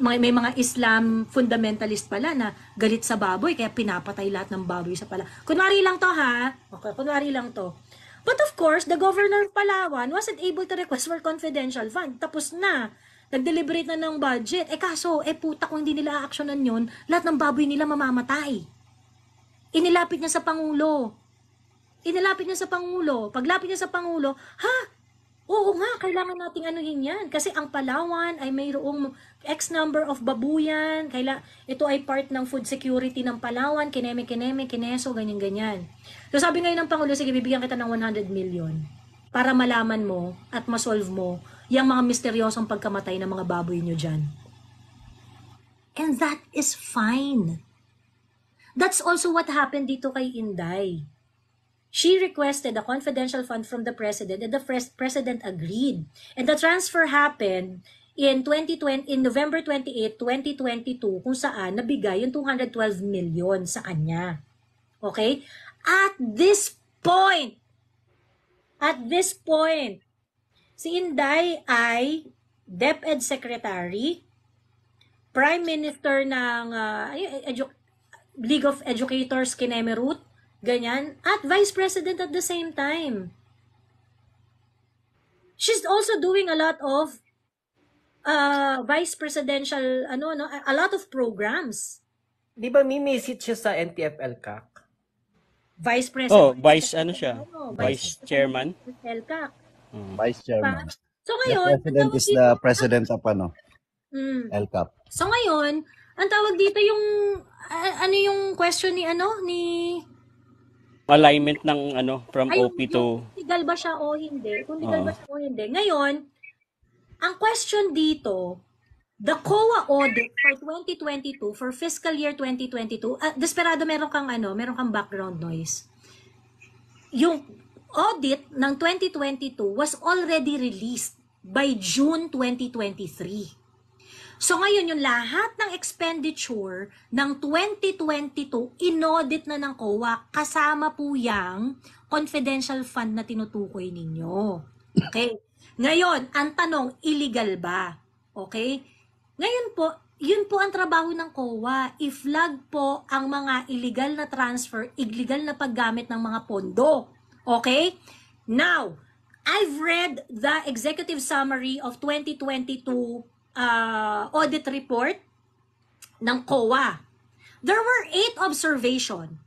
may mga Islam fundamentalist pala na galit sa baboy kaya pinapatay lahat ng baboy sa pala. Kunwari lang to ha. Okay, kunwari lang to. But of course, the governor of Palawan wasn't able to request for confidential fund. Tapos na. Nag-deliberate na ng budget. Kaso, puta kung hindi nila a-actionan yun, lahat ng baboy nila mamamatay. Inilapit niya sa Pangulo. Paglapit niya sa Pangulo, oo nga, kailangan nating anuhin yan. Kasi ang Palawan ay mayroong X number of babuyan. Ito ay part ng food security ng Palawan. Kineso, ganyan-ganyan. So sabi ngayon ng Pangulo, sige, bibigyan kita ng 100 million para malaman mo at masolve mo yung mga misteryosong pagkamatay ng mga baboy nyo dyan. And that is fine. That's also what happened dito kay Inday. She requested a confidential fund from the president and the president agreed. And the transfer happened in November 28, 2022 kung saan nabigay yung 212 million sa kanya. Okay? At this point, si Inday ay DepEd Secretary, Prime Minister ng League of Educators Kinemerut, ganyan, at Vice President at the same time. She's also doing a lot of vice presidential, a lot of programs. Di ba may message siya sa NTF-ELCAC? Vice President. Vice Chairman. ELCAC. Vice Chairman. So ngayon, the President is the President of ELCAC. So ngayon, ang tawag dito yung yung question ni alignment ng from OP to legal ba siya o hindi? Kung legal ba siya o hindi. Ngayon, ang question dito, the COA audit for 2022, for fiscal year 2022, desperado meron kang background noise. Yung audit ng 2022 was already released by June 2023. So ngayon, yung lahat ng expenditure ng 2022, inaudit na ng COA, kasama po yung confidential fund na tinutukoy ninyo. Okay? Ngayon, ang tanong, illegal ba? Okay? Ngayon po, yun po ang trabaho ng COA. I-flag po ang mga illegal na transfer, illegal na paggamit ng mga pondo. Okay? Now, I've read the executive summary of 2022 audit report ng COA. There were 8 observation.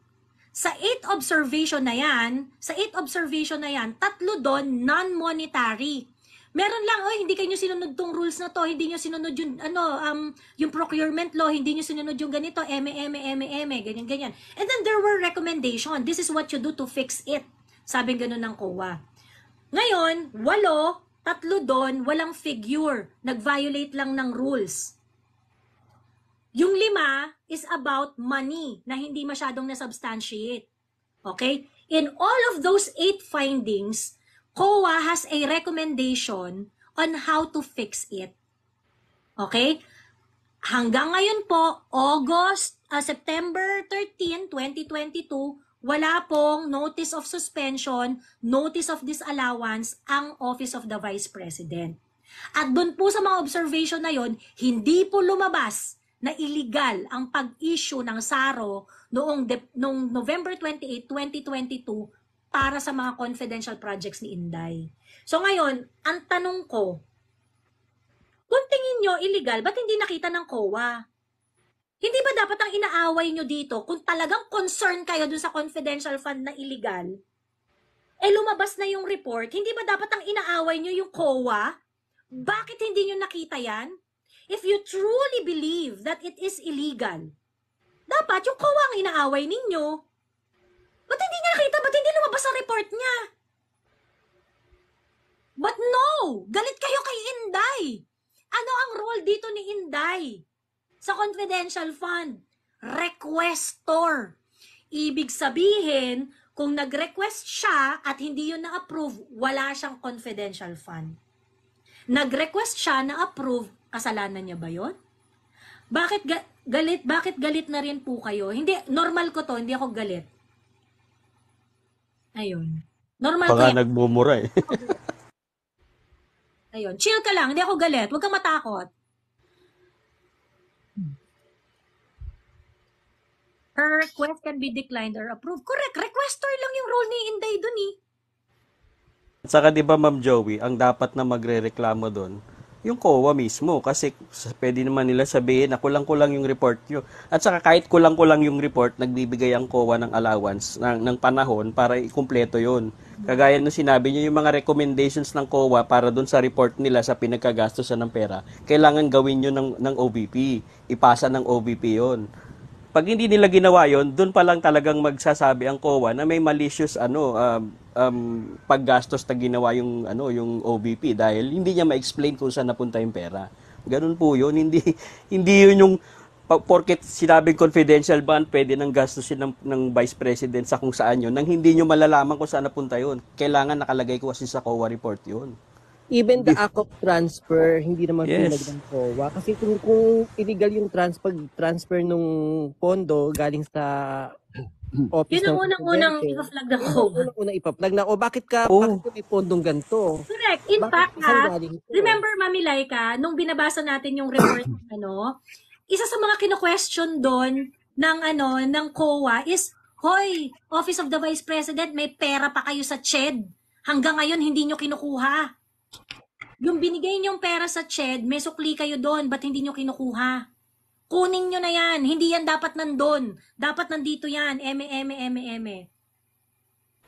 Sa 8 observation na yan, 3 doon non-monetary. Meron lang, hindi kayo sinunod tong rules na to, hindi nyo sinunod yung procurement law, hindi nyo sinunod yung ganito, ganyan. And then there were recommendation. This is what you do to fix it. Sabi ganun ng COA. Ngayon, 8, 3 doon, walang figure. Nag-violate lang ng rules. Yung 5 is about money na hindi masyadong na-substantiate. Okay? In all of those 8 findings, COA has a recommendation on how to fix it. Okay? Hanggang ngayon po, September 13, 2022, wala pong notice of suspension, notice of disallowance ang Office of the Vice President. At doon po sa mga observation na yon, hindi po lumabas na illegal ang pag-issue ng SARO noong November 28, 2022 para sa mga confidential projects ni Inday. So ngayon, ang tanong ko, kung tingin nyo illegal, ba't hindi nakita ng COA? Hindi ba dapat ang inaaway nyo dito, kung talagang concern kayo dun sa confidential fund na illegal, lumabas na yung report, hindi ba dapat ang inaaway nyo yung COA? Bakit hindi nyo nakita yan? If you truly believe that it is illegal, dapat yung COA ang inaaway ninyo. Ba't hindi niya nakita? Ba't hindi lumabas ang report niya? But no! Galit kayo kay Inday! Ano ang role dito ni Inday sa confidential fund? Requestor. Ibig sabihin, kung nag-request siya at hindi yun na-approve, wala siyang confidential fund. Nag-request siya na-approve, kasalanan niya ba yun? Bakit galit na rin po kayo? Hindi, normal ko to, hindi ako galit. Ayun. Normal ko yan. Nagmumura eh. Ayun. Chill ka lang. Hindi ako galit. Huwag kang matakot. Her request can be declined or approved. Correct. Requester lang yung role ni Inday dun eh. At saka 'di ba Ma'am Joey, ang dapat na magrereklamo doon, yung COA mismo kasi pwede naman nila sabihin na kulang-kulang yung report nyo. At saka kahit kulang-kulang yung report, nagbibigay ang COA ng allowance ng panahon para ikumpleto yun. Kagaya nung sinabi nyo, yung mga recommendations ng COA para doon sa report nila sa pinagkagastosan ng pera, kailangan gawin nyo ng OVP. Ipasa ng OVP yon. Pag hindi nila ginawa yon, doon pa lang talagang magsasabi ang COA na may malicious paggastos na ginawa yung OVP dahil hindi niya ma-explain kung saan napunta yung pera. Ganun po yun. Hindi yun yung porket sinabing confidential bond, pwede nang gastusin ng Vice President sa kung saan yun, nang hindi nyo malalaman kung saan napunta yun. Kailangan nakalagay ko kasi sa COA report yun. Even the act of transfer, hindi naman Yes. pinag ng COA. Kasi kung illegal yung transfer nung pondo galing sa office Yun ang ng unang-unang presidente, ipa-flag na COA. unang ipaplag na, bakit Oh. may pondong ganito? Correct. In Bakit fact, saan ha, galing ito? remember, Mami Laika, nung binabasa natin yung report, isa sa mga kino-question doon ng COA is, hoy, Office of the Vice President, may pera pa kayo sa CHED. Hanggang ngayon, hindi nyo kinukuha. Yung binigay nyong pera sa CHED, may sukli kayo doon, ba't hindi nyo kinukuha? Kunin nyo na yan. Hindi yan dapat nandun. Dapat nandito yan. Eme.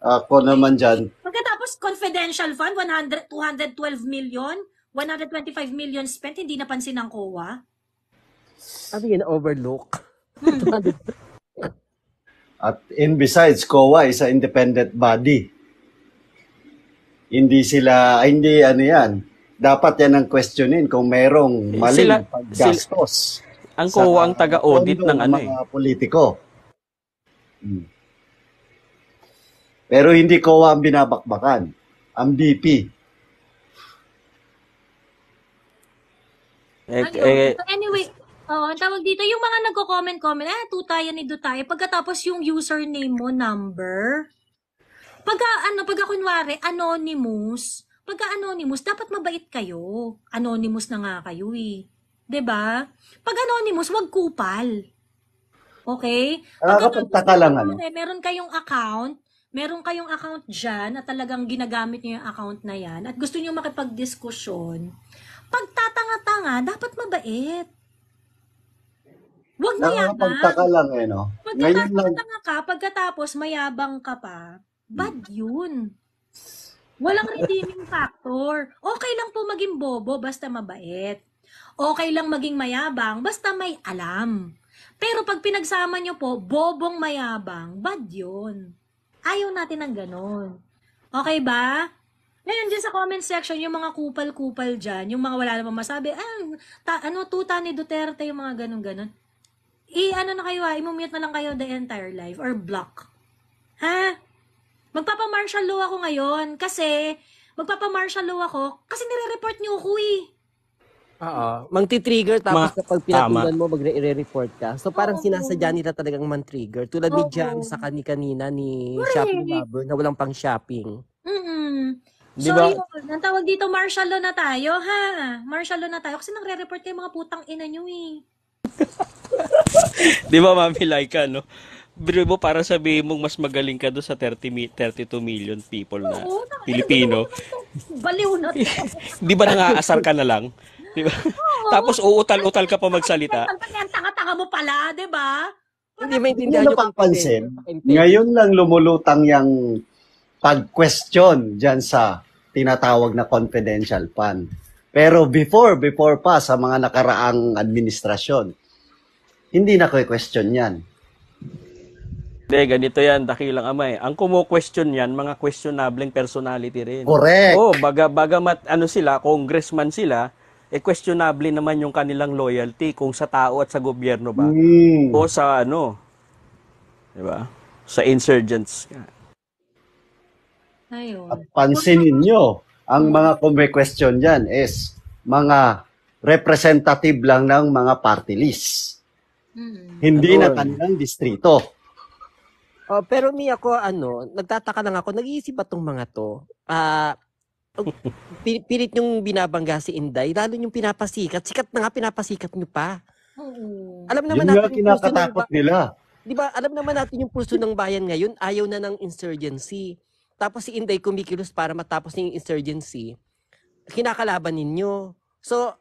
Ako naman dyan, Pagkatapos, confidential fund, 212 million, 125 million spent, hindi napansin ng COA. Ano yun, overlook? at besides, COA is an independent body. Hindi yan. Dapat yan ang questionin kung merong maling paggastos. Ang COA ang taga-audit ng mga politiko. Pero hindi COA ang binabakbakan. Ang BP. So anyway, ang tawag dito, yung mga nagko-comment, tutaya ni Dutaya, pagkatapos yung username mo, number, pagka kunwari, anonymous, dapat mabait kayo. Anonymous na nga kayo eh. 'Di ba? Pag anonymous, wag kupal. Okay? Nakakapagtaka lang Meron kayong account dyan at talagang ginagamit niyo yung account na yan at gusto niyo makipagdiskusyon, pag tatanga-tanga, dapat mabait. Wag mayabang. Nakakapagtaka lang no? Pag Ngayon lang, tatanga ka, pagkatapos mayabang ka pa, bad yun. Walang redeeming factor. Okay lang po maging bobo basta mabait. Okay lang maging mayabang basta may alam. Pero pag pinagsama nyo po, bobong mayabang, bad yun. Ayaw natin ng ganon. Okay ba? Ngayon dyan sa comment section, yung mga kupal-kupal dyan, yung mga wala namang masabi, tuta ni Duterte, yung mga ganon-ganon. Na kayo imumute na lang kayo the entire life or block. Ha? Magpapa-martial law ako ngayon kasi nire-report niyo ako eh. Oo. Mang-trigger tapos kapag pinatulan mo, magre-report ka. So parang sinasadya nila talagang man-trigger. Tulad ni Jam sa kanina ni Shopping Lover na walang pang shopping. So yun, ang tawag dito, martial law na tayo, ha? Martial law na tayo kasi nagre-report kayo mga putang ina nyo eh. Di ba, Mami Laika, no? Biro mo para sabihin mong mas magaling ka doon sa 32 million people na Pilipino. Baliw na. Di ba nangaasar ka na lang? Di ba? Tapos uutal-utal ka pa magsalita. Ang tanga-tanga mo pala, di ba? Hindi maintindihan Hindi napapansin. Ngayon lang lumulutang yung pag-question dyan sa tinatawag na confidential fund. Pero before pa sa mga nakaraang administrasyon, hindi na question yan. Hindi, ganito yan, dakilang amay. Ang kumu-question yan, mga questionableng personality rin. Correct. Bagamat congressman sila, questionable naman yung kanilang loyalty kung sa tao at sa gobyerno ba. O sa di ba? Sa insurgents. Ayun. At pansinin nyo, ang mga question dyan is mga representative lang ng mga party list. Hindi na kanilang distrito. Pero ako, nagtataka lang ako, nag-iisip ba itong mga to? Pilit yung binabangga si Inday, lalo yung pinapasikat. Sikat na nga, pinapasikat nyo pa. Oo. Alam naman Yun nga natin yung pulso ng kinakatakot nila. Di ba, alam naman natin yung pulso ng bayan ngayon, ayaw na ng insurgency. Tapos si Inday kumikilos para matapos yung insurgency, kinakalaban ninyo. So,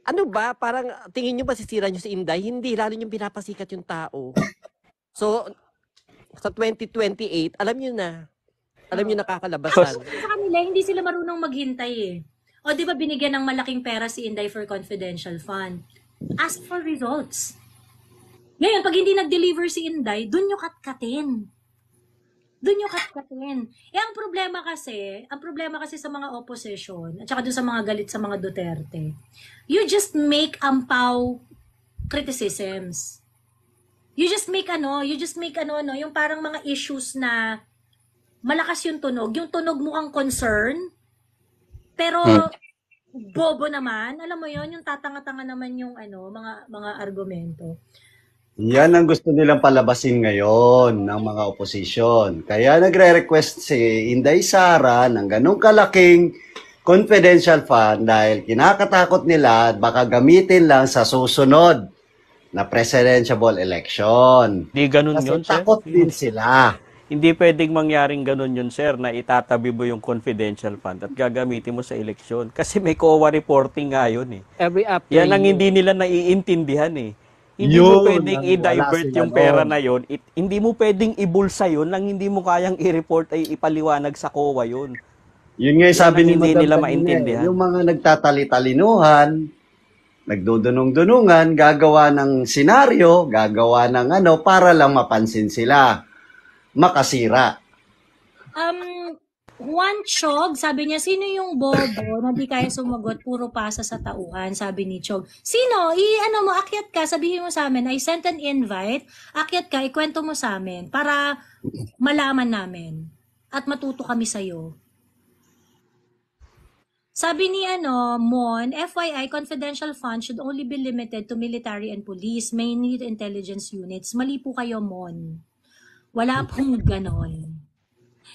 ano ba, parang tingin nyo ba sisira nyo si Inday? Hindi, lalo yung pinapasikat yung tao. So, sa 2028, alam nyo na. Alam nyo nakakalabasan. Sa kanila, hindi sila marunong maghintay eh. O di ba binigyan ng malaking pera si Inday for confidential fund? Ask for results. Ngayon, pag hindi nag-deliver si Inday, dun nyo katkatin. Dun nyo katkatin. Eh, ang problema kasi sa mga opposition, at saka dun sa mga galit sa mga Duterte, you just make ampaw criticisms. You just make yung parang mga issues na malakas yung tunog mukhang concern, pero bobo naman, alam mo yon, yung tatanga-tanga naman yung mga argumento. Yan ang gusto nilang palabasin ngayon ng mga oposisyon. Kaya nagre-request si Inday Sara ng ganung kalaking confidential fund dahil kinakatakot nila baka gamitin lang sa susunod na presidential election. Di ganun Kasi yun, sir. takot din sila. Hindi pwedeng mangyaring ganun yun, sir, na itatabi mo yung confidential fund at gagamitin mo sa eleksyon. Kasi may COA reporting nga yun eh. Yan ang hindi nila naiintindihan eh. Hindi mo pwedeng i-divert yung pera na yun. Hindi mo pwedeng ibulsa yun nang hindi mo kayang i-report ay ipaliwanag sa COA yun. Yun nga yung sabi ni hindi Madam nila kanina, maintindihan. yung mga nagtatali-talinuhan, nagdudunong-dunungan, gagawa ng senaryo, gagawa ng para lang mapansin sila. Makasira. Juan Chog, sabi niya, sino yung bobo na di kaya sumagot, puro pasa sa tauhan, sabi ni Chog. Sino? Akyat ka, sabihin mo sa amin, I sent an invite, akyat ka, ikwento mo sa amin, para malaman namin, at matuto kami sa'yo. Sabi ni Mon, FYI, confidential funds should only be limited to military and police, mainly to intelligence units. Mali po kayo, Mon. Wala pong ganon.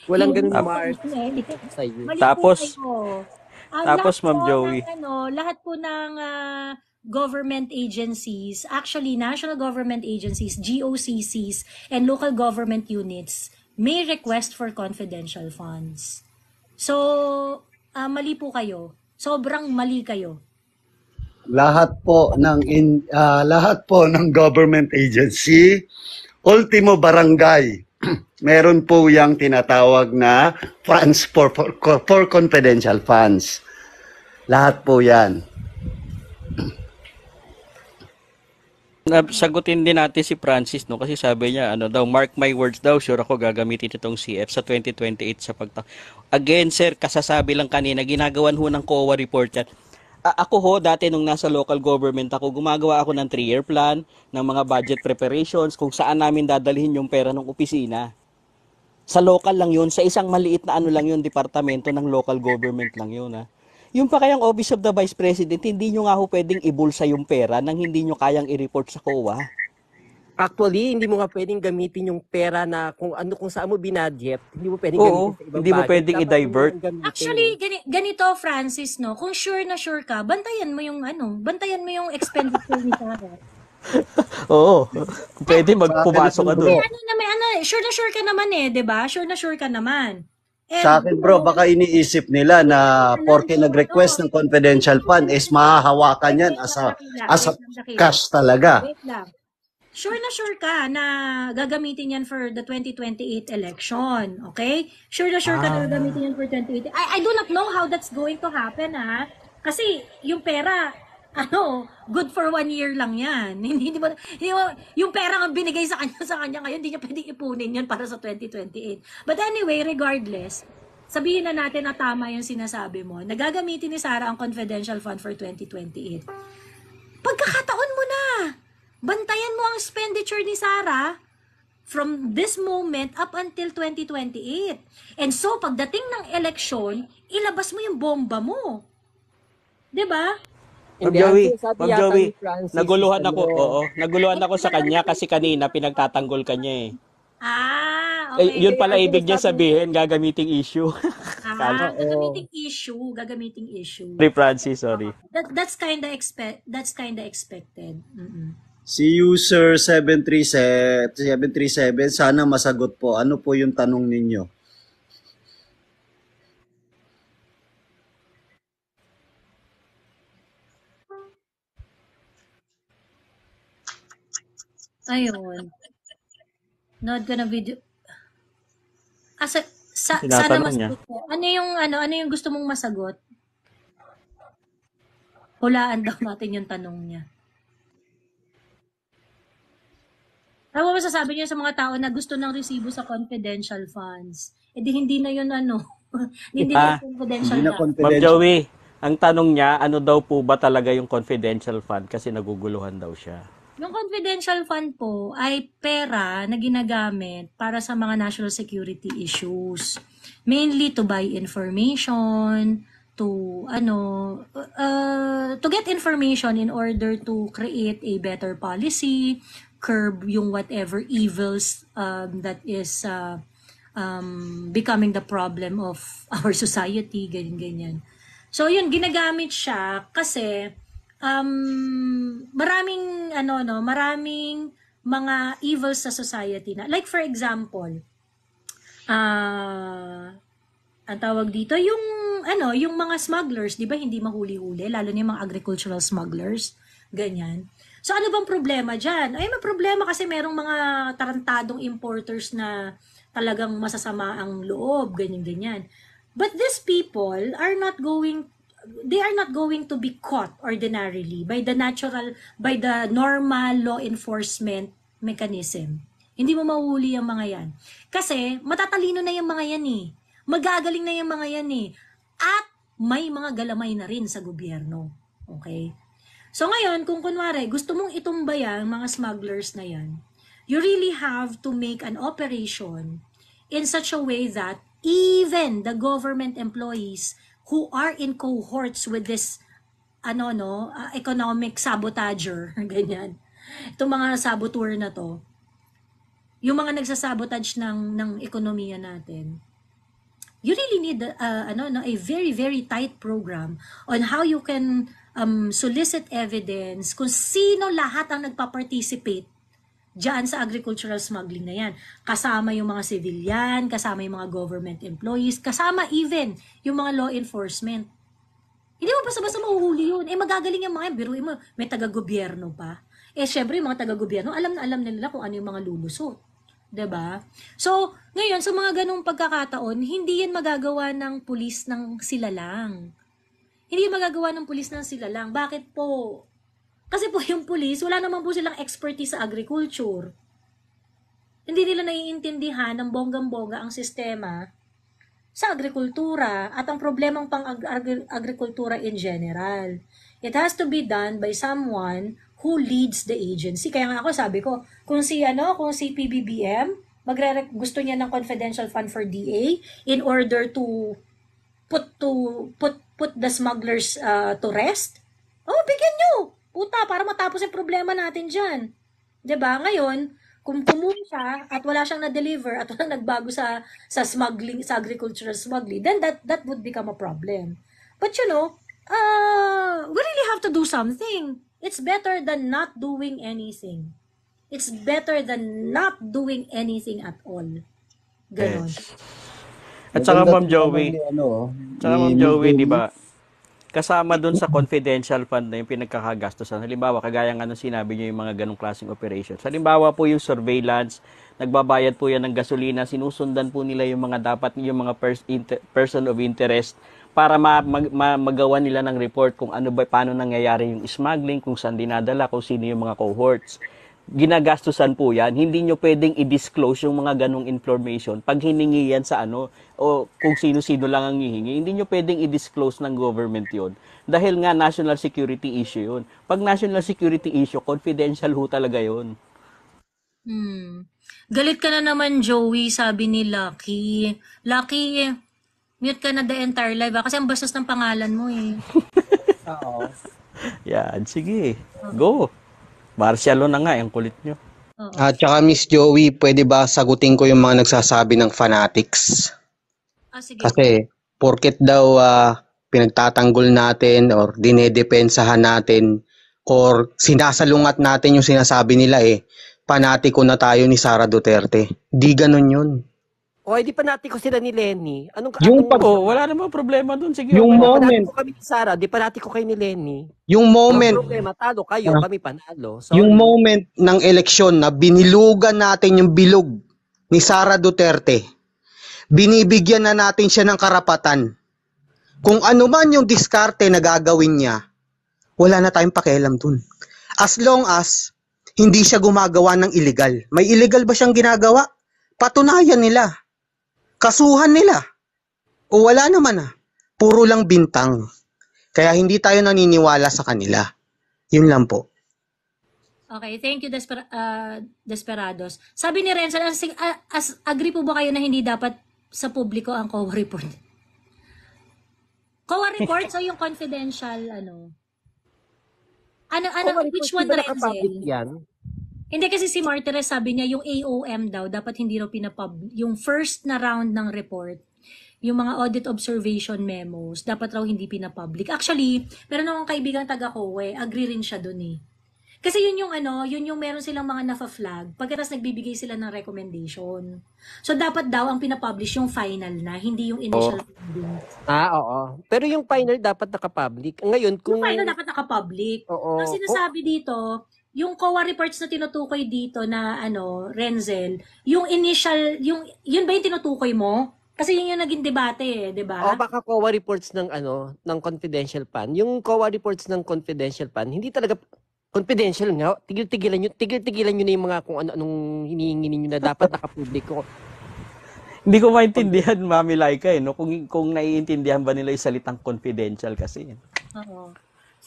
Walang ganun, Mars. Tapos, Ma'am Joey. Lahat po ng government agencies, actually national government agencies, GOCCs, and local government units may request for confidential funds. So, mali po kayo. Sobrang mali kayo. Lahat po ng government agency, ultimo barangay, meron po yung tinatawag na funds for confidential funds. Lahat po yan. Sagutin din natin si Francis, no, kasi sabi niya mark my words daw, sure ako gagamitin itong CF sa 2028 sa Again, sir, kasasabi lang kanina, ginagawan ho ng COA report yan. Ako dati nung nasa local government ako, gumagawa ako ng 3-year plan, ng mga budget preparations, kung saan namin dadalhin yung pera ng opisina. Sa local lang yun, sa isang maliit na lang yun, departamento ng local government lang yun. Yung pa kayang Office of the Vice President, hindi nyo nga ho pwedeng ibulsa yung pera nang hindi nyo kayang i-report sa COA. Actually, hindi mo nga pwedeng gamitin yung pera na kung saan mo binadget, hindi mo pwedeng gamitin sa ibang hindi mo pwedeng i-divert. Actually, ganito, Francis, no, kung sure na sure ka, bantayan mo yung expenditure ni Sarah. Oo. Pwede magpumasok ka doon. Sure na sure ka naman di ba? Sure na sure ka naman. Sa akin bro, baka iniisip nila na porke nag-request ng confidential fund is mahahawakan yan as a cash talaga. Wait lang. Sure na sure ka na gagamitin yan for the 2028 election, okay? Sure na sure ka na gagamitin yan for 2028. I do not know how that's going to happen, Kasi yung pera, good for 1 year lang yan. Hindi mo, yung pera nga binigay sa kanya ngayon, hindi niya pwedeng ipunin yan para sa 2028. But anyway, regardless, sabihin na natin na tama yung sinasabi mo, nagagamitin ni Sarah ang confidential fund for 2028. Pagkakataon mo na! Bantayan mo ang expenditure ni Sarah from this moment up until 2028. And so, pagdating ng eleksyon, ilabas mo yung bomba mo. 'Di ba? Ma'am Joey, naguluhan ako sa kanya kasi kanina pinagtatanggol kanya eh. Okay. Yun pala ibig niya sabihin, gagamiting issue. Kala- Gagamiting issue. Sorry, Francis, sorry. That's kinda expected. Mm-mm. Si user 737, sana masagot po. Ano po yung tanong ninyo? Ayun. Nood ko na video. Sana Tinatanong niya. masagot ko. Ano yung gusto mong masagot? Hulaan daw natin yung tanong niya. Ano ba masasabi niyo sa mga tao na gusto ng resibo sa confidential funds? Eh di hindi na yun hindi na yun confidential Hindi na na. Ma'am confidential. Joey, ang tanong niya, ano daw po ba talaga yung confidential fund kasi naguguluhan daw siya. Yung confidential fund po ay pera na ginagamit para sa mga national security issues. Mainly to buy information, to get information in order to create a better policy, curb yung whatever evils that is becoming the problem of our society, ganyan. So yun, ginagamit siya kasi maraming mga evils sa society na. Like for example, ang tawag dito, yung mga smugglers, di ba hindi mahuli-huli, lalo na yung mga agricultural smugglers, ganyan. So ano bang problema dyan? Ay, may problema kasi merong mga tarantadong importers na talagang masasama ang loob, ganyan. But these people are not going to be caught ordinarily by the normal law enforcement mechanism. Hindi mo mahuli ang mga yan. Kasi matatalino na yung mga yan eh. Magagaling na yung mga yan eh. At may mga galamay na rin sa gobyerno. Okay? So ngayon, kung kunwari, gusto mong itumbayan mga smugglers na yan, you really have to make an operation in such a way that even the government employees who are in cohorts with this economic sabotager, ganyan. Itong mga saboteur na to, yung mga nagsasabotage ng ekonomiya natin, you really need a very, very tight program on how you can solicit evidence kung sino lahat ang nagpa-participate diyan sa agricultural smuggling na yan. Kasama yung mga civilian, kasama yung mga government employees, kasama even yung mga law enforcement. Hindi mo basta-basta mahuhuli yun. Magagaling yung mga, biruin mo, may taga-gobyerno pa. Syempre yung mga taga-gobyerno, alam na nila kung ano yung mga lulusot. 'Di ba? So, ngayon, sa mga ganung pagkakataon, hindi yan magagawa ng pulis ng sila lang. Hindi yan magagawa ng pulis ng sila lang. Bakit po? Kasi po yung pulis, wala naman po silang expertise sa agriculture. Hindi nila naiintindihan ng bonggang-bongga ang sistema sa agrikultura at ang problemang pang-agrikultura in general. It has to be done by someone who leads the agency. Kaya nga ako sabi ko, kung si PBBM gusto niya ng confidential fund for DA in order to put the smugglers to rest. Bigyan nyo. Puta, para matapos yung problema natin diyan. 'Di ba? Ngayon, kung kumuha siya at wala siyang na-deliver at walang nagbago sa smuggling, sa agricultural smuggling, then that would become a problem. But we really have to do something. It's better than not doing anything. It's better than not doing anything at all. Ganon. Yes. At saka Ma'am Joey, di ba? Kasama dun sa confidential fund na yung pinagkakagastosan. Halimbawa, kagaya nga nung sinabi niyo yung mga ganong klaseng operations. Halimbawa po yung surveillance, nagbabayad po yan ng gasolina, sinusundan po nila yung mga dapat, yung mga person of interest para magawa nila ng report kung paano nangyayari yung smuggling, kung saan dinadala, kung sino yung mga cohorts. Ginagastusan po yan. Hindi nyo pwedeng i-disclose yung mga ganong information pag hiningi yan sa o kung sino-sino lang ang hihingi. Hindi nyo pwedeng i-disclose ng government yon dahil nga national security issue yun. Pag national security issue, confidential ho talaga yun. Galit ka na naman, Joey, sabi ni Lucky. Lucky, mute ka na the entire live kasi ang bastos ng pangalan mo eh. Oo. Yan, sige. Go. Marcialo na nga, yung kulit nyo. At saka Miss Joey, pwede ba sagutin ko yung mga nagsasabi ng fanatics? Sige. Kasi porket daw pinagtatanggol natin or dinedepensahan natin or sinasalungat natin yung sinasabi nila panatiko na tayo ni Sara Duterte. Di ganun yun. O, di panati ko sila ni Lenny. Wala namang problema dun. Sige. Yung moment, panati ko kami ni Sara, di panati ko kay ni Lenny. yung moment, Ang problema, talo kayo, kami panalo. So, yung moment ng eleksyon na binilugan natin yung bilog ni Sara Duterte, binibigyan na natin siya ng karapatan. Kung ano man yung diskarte na gagawin niya, wala na tayong pakialam dun. As long as hindi siya gumagawa ng illegal. May illegal ba siyang ginagawa? Patunayan nila. Kasuhan nila. O wala naman Puro lang bintang. Kaya hindi tayo naniniwala sa kanila. Yun lang po. Okay, thank you, Desperados. Sabi ni Renzo, agree po ba kayo na hindi dapat sa publiko ang COA report? COA report, so yung confidential, which one, Renzel? yan. Hindi kasi si Martires sabi niya yung AOM daw, dapat hindi raw yung first na round ng report, yung mga audit observation memos, dapat raw hindi pinapublic. Actually, meron akong kaibigang taga-COA, agree rin siya dun Kasi yun yung meron silang mga nafa-flag, pagkatapos nagbibigay sila ng recommendation. So, dapat daw ang pinapublish yung final na, hindi yung initial findings. Oo. Pero yung final dapat nakapublic. Ngayon, kung... Yung final dapat nakapublic. Oo. Ang sinasabi dito, yung COA reports na tinutukoy dito na Renzel, yung initial, yun ba yung tinutukoy mo? Kasi yun yung naging debate, 'di ba? Baka COA reports ng ng confidential fund. Yung COA reports ng confidential fund, hindi talaga confidential nga. Tigil-tigilan nyo na yung mga kung ano-anong hinihingi niyo na dapat nakapubliko. Hindi ko maintindihan, Mami Laika, no? Kung naiintindihan ba nila yung salitang confidential kasi. Oo.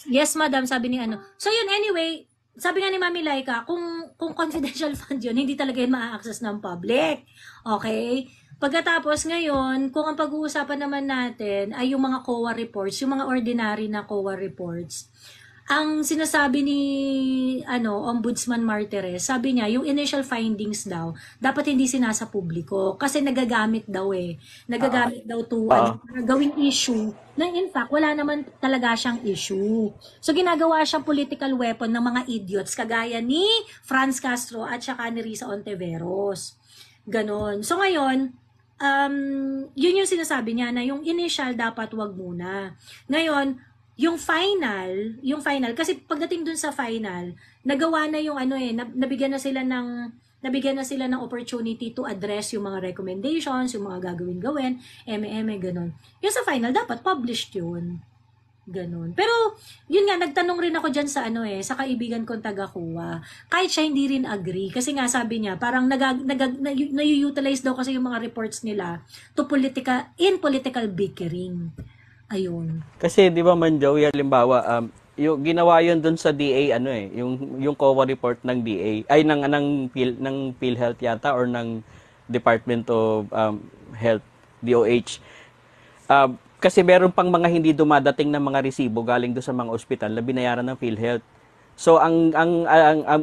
Yes, madam, sabi ni So yun, anyway, sabi nga ni Mami Laika, kung confidential fund yun, hindi talaga yun ma-access ng public. Okay? Pagkatapos ngayon, kung ang pag-uusapan naman natin ay yung mga COA reports, yung mga ordinary na COA reports, ang sinasabi ni Ombudsman Martires, sabi niya, yung initial findings daw, dapat hindi sinasa publiko kasi nagagamit daw Nagagamit daw to gawing issue na in fact, wala naman talaga siyang issue. So, ginagawa siyang political weapon ng mga idiots kagaya ni Franz Castro at saka ni Risa Ontiveros. Ganon. So, ngayon, yun yung sinasabi niya na yung initial dapat wag muna. Ngayon, yung final, kasi pagdating dun sa final, nagawa na yung nabigyan na sila ng opportunity to address yung mga recommendations, yung mga gagawin, ganon. Yung sa final, dapat published yun. Ganon. Pero, yun nga, nagtanong rin ako dyan sa sa kaibigan kong taga-COA. Kahit siya hindi rin agree. Kasi nga sabi niya, parang na-utilize daw kasi yung mga reports nila to political bickering. Ayun. Kasi 'di ba man Joey, halimbawa yung ginawa yun doon sa DA yung COA report ng DA ay ng PhilHealth yata or ng Department of Health, DOH. Kasi meron pang mga hindi dumadating na mga resibo galing doon sa mga ospital na binayaran ng PhilHealth. So ang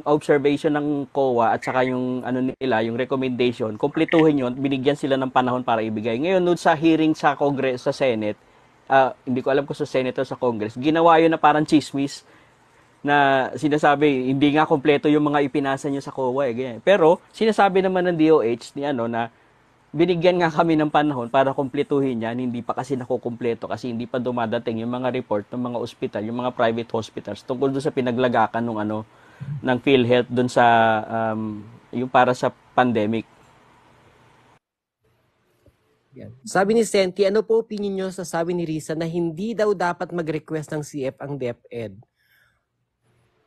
observation ng COA at saka yung yung recommendation, kumpletuhin yun, binigyan sila ng panahon para ibigay. Ngayon doon sa hearing sa Congress, sa Senate, hindi ko alam kung sa Senate o sa Congress, ginawa yun na parang chismis na sinasabi, hindi nga kompleto yung mga ipinasa nyo sa COA. Ganyan. Pero, sinasabi naman ng DOH na binigyan nga kami ng panahon para kumpletuhin yan, hindi pa kasi nakukumpleto kasi hindi pa dumadating yung mga report ng mga ospital, yung mga private hospitals tungkol doon sa pinaglagakan ng PhilHealth doon sa yung para sa pandemic. Sabi ni Senti, ano po opinion nyo sa sabi ni Risa na hindi daw dapat mag-request ng CF ang DepEd?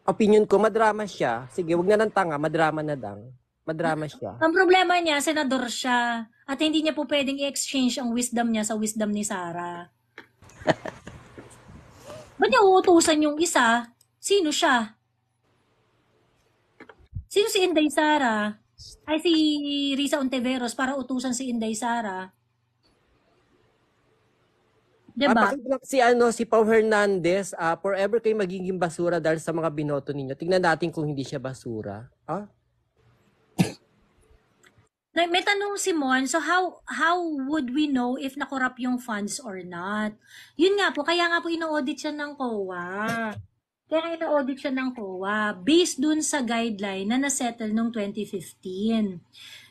Opinion ko, madrama siya. Sige, wag na ng tanga, madrama na lang. Madrama siya. Ang problema niya, senador siya. At hindi niya po pwedeng i-exchange ang wisdom niya sa wisdom ni Sara. Ba't niya uutusan yung isa? Sino siya? Sino si Inday Sara? Ay, si Risa Ontiveros para utusan si Inday Sara. Diba? Si Pao Hernandez, forever kayo magiging basura dahil sa mga binoto ninyo. Tingnan natin kung hindi siya basura. May tanong si Mon, so how would we know if nakorap yung funds or not? Yun nga po, kaya nga po ino-audit siya ng COA. Kaya ino-audit siya ng COA based dun sa guideline na nasettle noong 2015.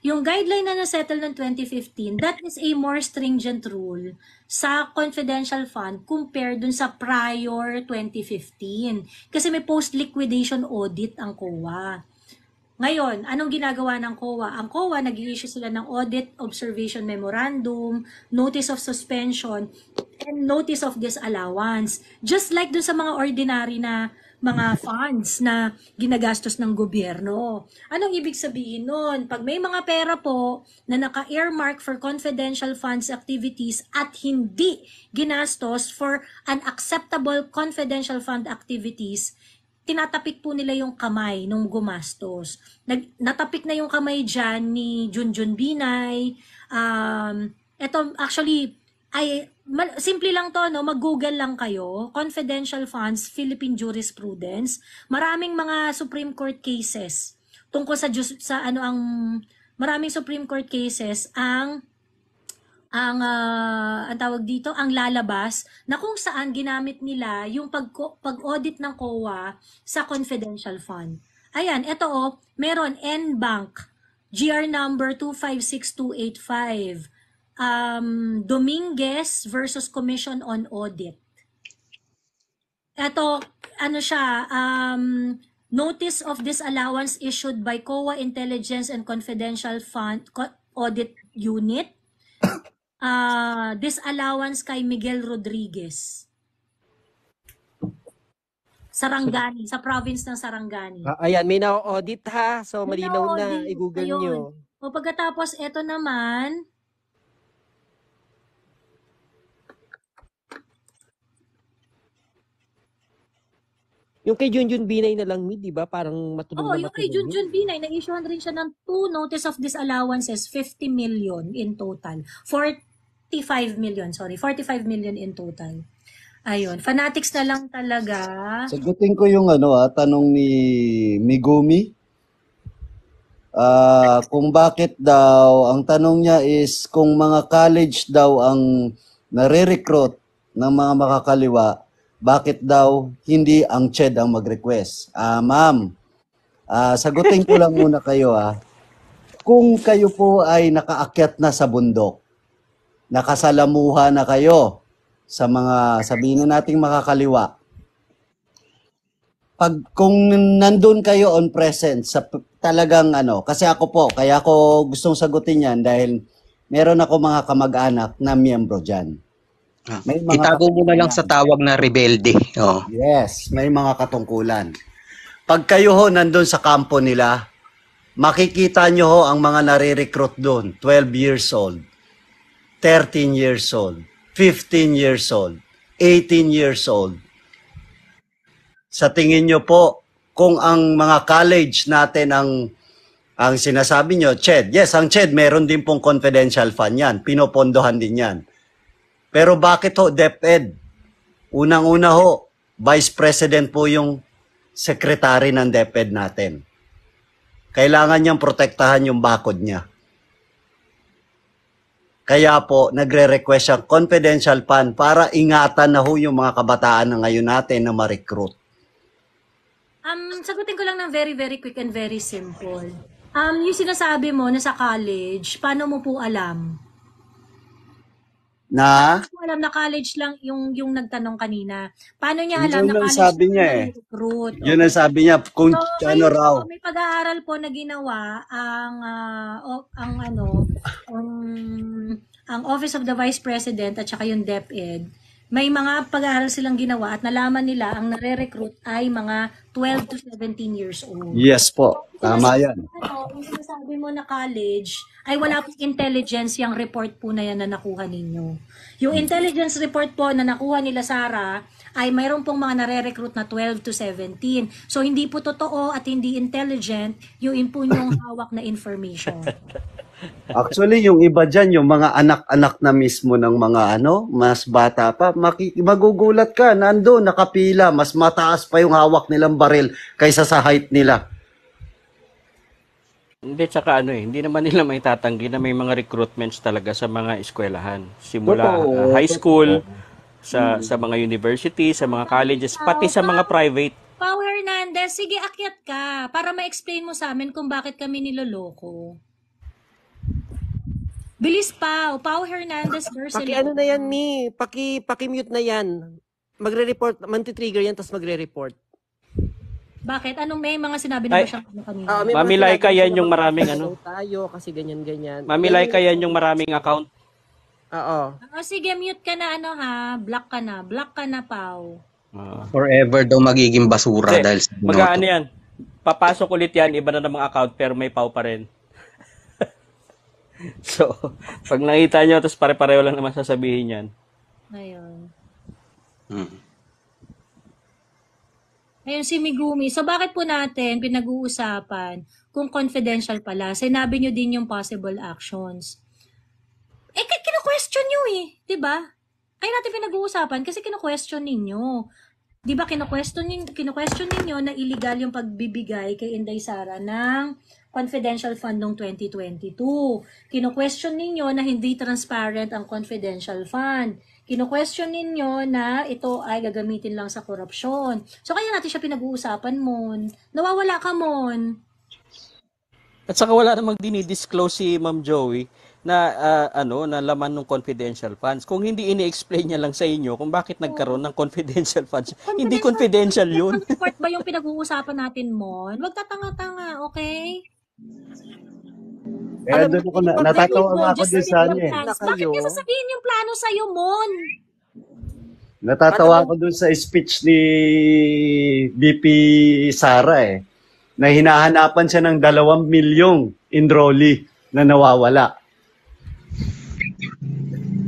Yung guideline na nasettle noong 2015, that is a more stringent rule sa confidential fund compared dun sa prior 2015. Kasi may post-liquidation audit ang COA. Ngayon, anong ginagawa ng COA? Ang COA, nag-i-issue sila ng Audit Observation Memorandum, Notice of Suspension, and Notice of Disallowance. Just like dun sa mga ordinary na mga funds na ginagastos ng gobyerno. Anong ibig sabihin nun? Pag may mga pera po na naka-earmark for confidential funds activities at hindi ginastos for unacceptable confidential fund activities, tinatapik po nila yung kamay nung gumastos. Natapik na yung kamay dyan ni Junjun Binay. Ito actually, simple lang to, no? Mag-google lang kayo. Confidential Funds, Philippine Jurisprudence. Maraming mga Supreme Court cases tungkol sa maraming Supreme Court cases ang tawag dito, ang lalabas na kung saan ginamit nila yung pag-audit ng COA sa confidential fund. Ayan, ito meron NBank, GR number 256285, Dominguez versus Commission on Audit. Ito, Notice of Disallowance issued by COA Intelligence and Confidential Fund Audit Unit. Disallowance kay Miguel Rodriguez. Sarangani, sa province ng Sarangani. Ayan, may na-audit ha. So, malinaw na, i-google nyo. O pagkatapos, eto naman, yung kay Junjun Binay na lang, di ba? Parang matulog na yung kay Junjun Binay, nag-issuehan rin siya ng 2 notice of disallowances, 50 million in total. 45 million in total. Ayun, fanatics na lang talaga. Sagutin ko yung tanong ni Migumi. Kung bakit daw, ang tanong niya is kung mga college daw ang nare-recruit ng mga makakaliwa, bakit daw hindi ang CHED ang mag-request? Ma'am, sagutin ko lang muna kayo. Kung kayo po ay nakaakyat na sa bundok, nakasalamuha na kayo sa mga, sabihin na nating makakaliwa, kung nandun kayo on present, sa talagang kasi ako po, kaya ako gustong sagutin yan dahil meron ako mga kamag-anak na miyembro dyan. Itago mo na lang sa tawag na rebelde. Oh. Yes, may mga katungkulan. Pag kayo ho nandun sa kampo nila, makikita nyo ho ang mga nare-recruit doon, 12 years old, 13 years old, 15 years old, 18 years old. Sa tingin nyo po, kung ang mga college natin ang sinasabi nyo, CHED, yes, ang CHED meron din pong confidential fund yan, pinopondohan din yan. Pero bakit ho DepEd? Unang-una ho, Vice President po yung secretary ng DepEd natin. Kailangan niyang protektahan yung bakod niya. Kaya po, nagre-request siya confidential fund para ingatan na ho yung mga kabataan na ngayon natin na ma-recruit. Sagutin ko lang ng very, very quick and very simple. Yung sinasabi mo na sa college, paano mo po alam? Na? Paano mo alam na college lang yung nagtanong kanina? Paano niya alam na college sabi niya recruit? Yun ang sabi niya, kung ano raw. May pag-aaral po na ginawa ang Office of the Vice President at saka yung DepEd. May mga pag-aaral silang ginawa at nalaman nila ang nare-recruit ay mga 12 to 17 years old. Yes po, tama yan. Kung sinasabi mo na college, ay wala pong intelligence yung report po na yan na nakuha ninyo. Yung intelligence report po na nakuha nila Sara, ay mayroon pong mga nare-recruit na 12 to 17. So hindi po totoo at hindi intelligent yung po yung hawak na information. Actually, yung iba dyan, yung mga anak-anak na mismo ng mga mas bata pa, magugulat ka, nando, nakapila, mas mataas pa yung hawak nilang baril kaysa sa height nila. Hindi, tsaka hindi naman nila may tatanggi na may mga recruitments talaga sa mga eskwelahan. Simula high school, sa mga university, sa mga colleges, pati sa mga private. Pao Hernandez, sige akyat ka para ma-explain mo sa amin kung bakit kami niloloko. Bilis Pao Hernandez versus Paki-ano na yan, Mi. Paki-mute na yan. Magre-report, mantitrigger yan, tapos magre-report. Bakit? Anong may mga sinabi na ba siyang kanina? Mami Laika, yan yung maraming tayo kasi ganyan-ganyan. Mami Laika, yan yung maraming account. Oo. Sige, mute ka na block ka na. Block ka na, Pao. Forever daw magiging basura Kasi, dahil sa mag-ano yan? Papasok ulit yan, iba na namang account, pero may Pao pa rin. So, pag nakita nyo, tapos pare-pareho lang naman sasabihin yan. Ayun. Ayun si Megumi. So bakit po natin pinag-uusapan kung confidential pala? Sinabi nyo din yung possible actions. Kino-question nyo diba? Kaya natin pinag-uusapan kasi kino-question ninyo. Diba kino-question ninyo na illegal yung pagbibigay kay Inday Sara ng confidential fund noong 2022. Kino-question ninyo na hindi transparent ang confidential fund. Kino-question ninyo na ito ay gagamitin lang sa korupsyon. So kaya natin siya pinag-uusapan, Mon. Nawawala ka, Mon. At saka wala namang dinidisclose si Ma'am Joey na na laman ng confidential funds. Kung hindi ini-explain niya lang sa inyo kung bakit nagkaroon ng confidential funds, hindi confidential yun. Report ba yung pinag-uusapan natin, Mon? Huwag tatanga-tanga, okay? Kaya doon ako natatawa nga ako din sa ano Bakit niya sasabihin yung plano sa'yo, Mon? Natatawa ako doon sa speech ni BP Sara na hinahanapan siya ng 2 milyong enrollee na nawawala.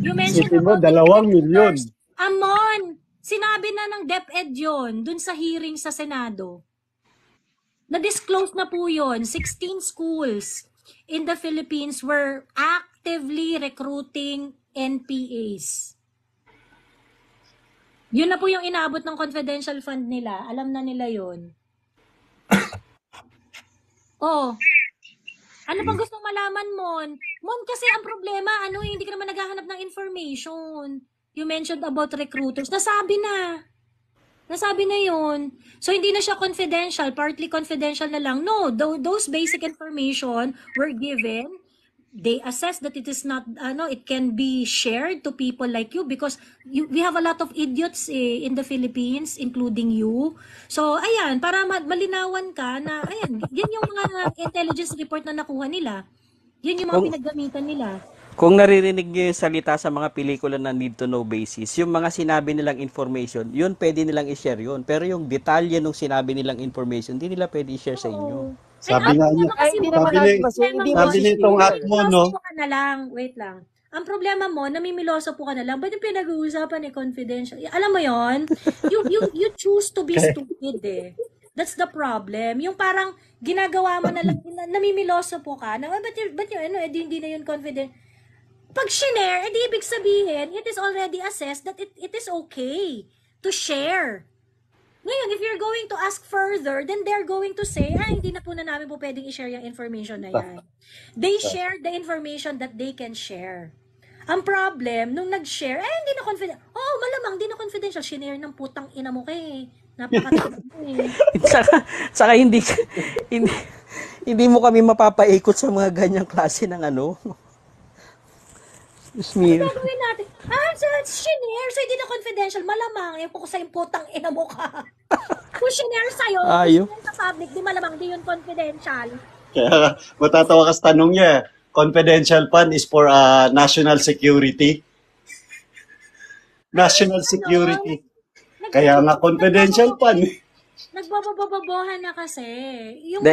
You mentioned mo, 2 milyon. Amon, sinabi na ng DepEd yun dun sa hearing sa Senado. Na-disclose na po yun. 16 schools in the Philippines were actively recruiting NPAs. Yun na po yung inaabot ng confidential fund nila. Alam na nila yun. Ano pang gustong malaman, Mon? Mon, kasi ang problema, hindi ka naman naghahanap ng information. You mentioned about recruiters. Nasabi na yun. So, hindi na siya confidential. Partly confidential na lang. No, those basic information were given. They assess that it is not, it can be shared to people like you because we have a lot of idiots in the Philippines, including you. So, ayan, para malinawan ka na, ayan, yan yung mga intelligence report na nakuha nila. Yan yung mga pinaggamitan nila. Kung naririnig niyo yung salita sa mga pelikula na need to know basis, yung mga sinabi nilang information, yun pwede nilang i-share yun. Pero yung detalye nung sinabi nilang information, hindi nila pwede i-share sa inyo. Sabi nga niya, sabi nitong Atmo, no? Wait lang. Ang problema mo, namimiloso po ka na lang. Ba't yung pinag-uusapan confidential? Alam mo yon, you choose to be stupid That's the problem. Yung parang ginagawa mo na lang, namimiloso po ka. Ba't yung hindi na yun confident? Pag share, ibig sabihin, it is already assessed that it is okay to share. Ngayon, if you're going to ask further, then they're going to say, hindi na po na namin po pwedeng i-share yung information na yan. They share the information that they can share. Ang problem, nung nag-share, hindi na confidential. Malamang, hindi na confidential. Shinare ng putang ina mo kay. Napakatagal Saka hindi mo kami mapapaikot sa mga ganyang klase ng Ano gagawin natin? Shinare. So, hindi na confidential. Malamang, kung sa putang ina mo ka. Kung shinare sa'yo, sa public, di malamang, di yun confidential. Kaya matatawa ka sa tanong niya, confidential fund is for national security. National security. Kaya nga confidential fund. Nagbababobohan na kasi. Yung,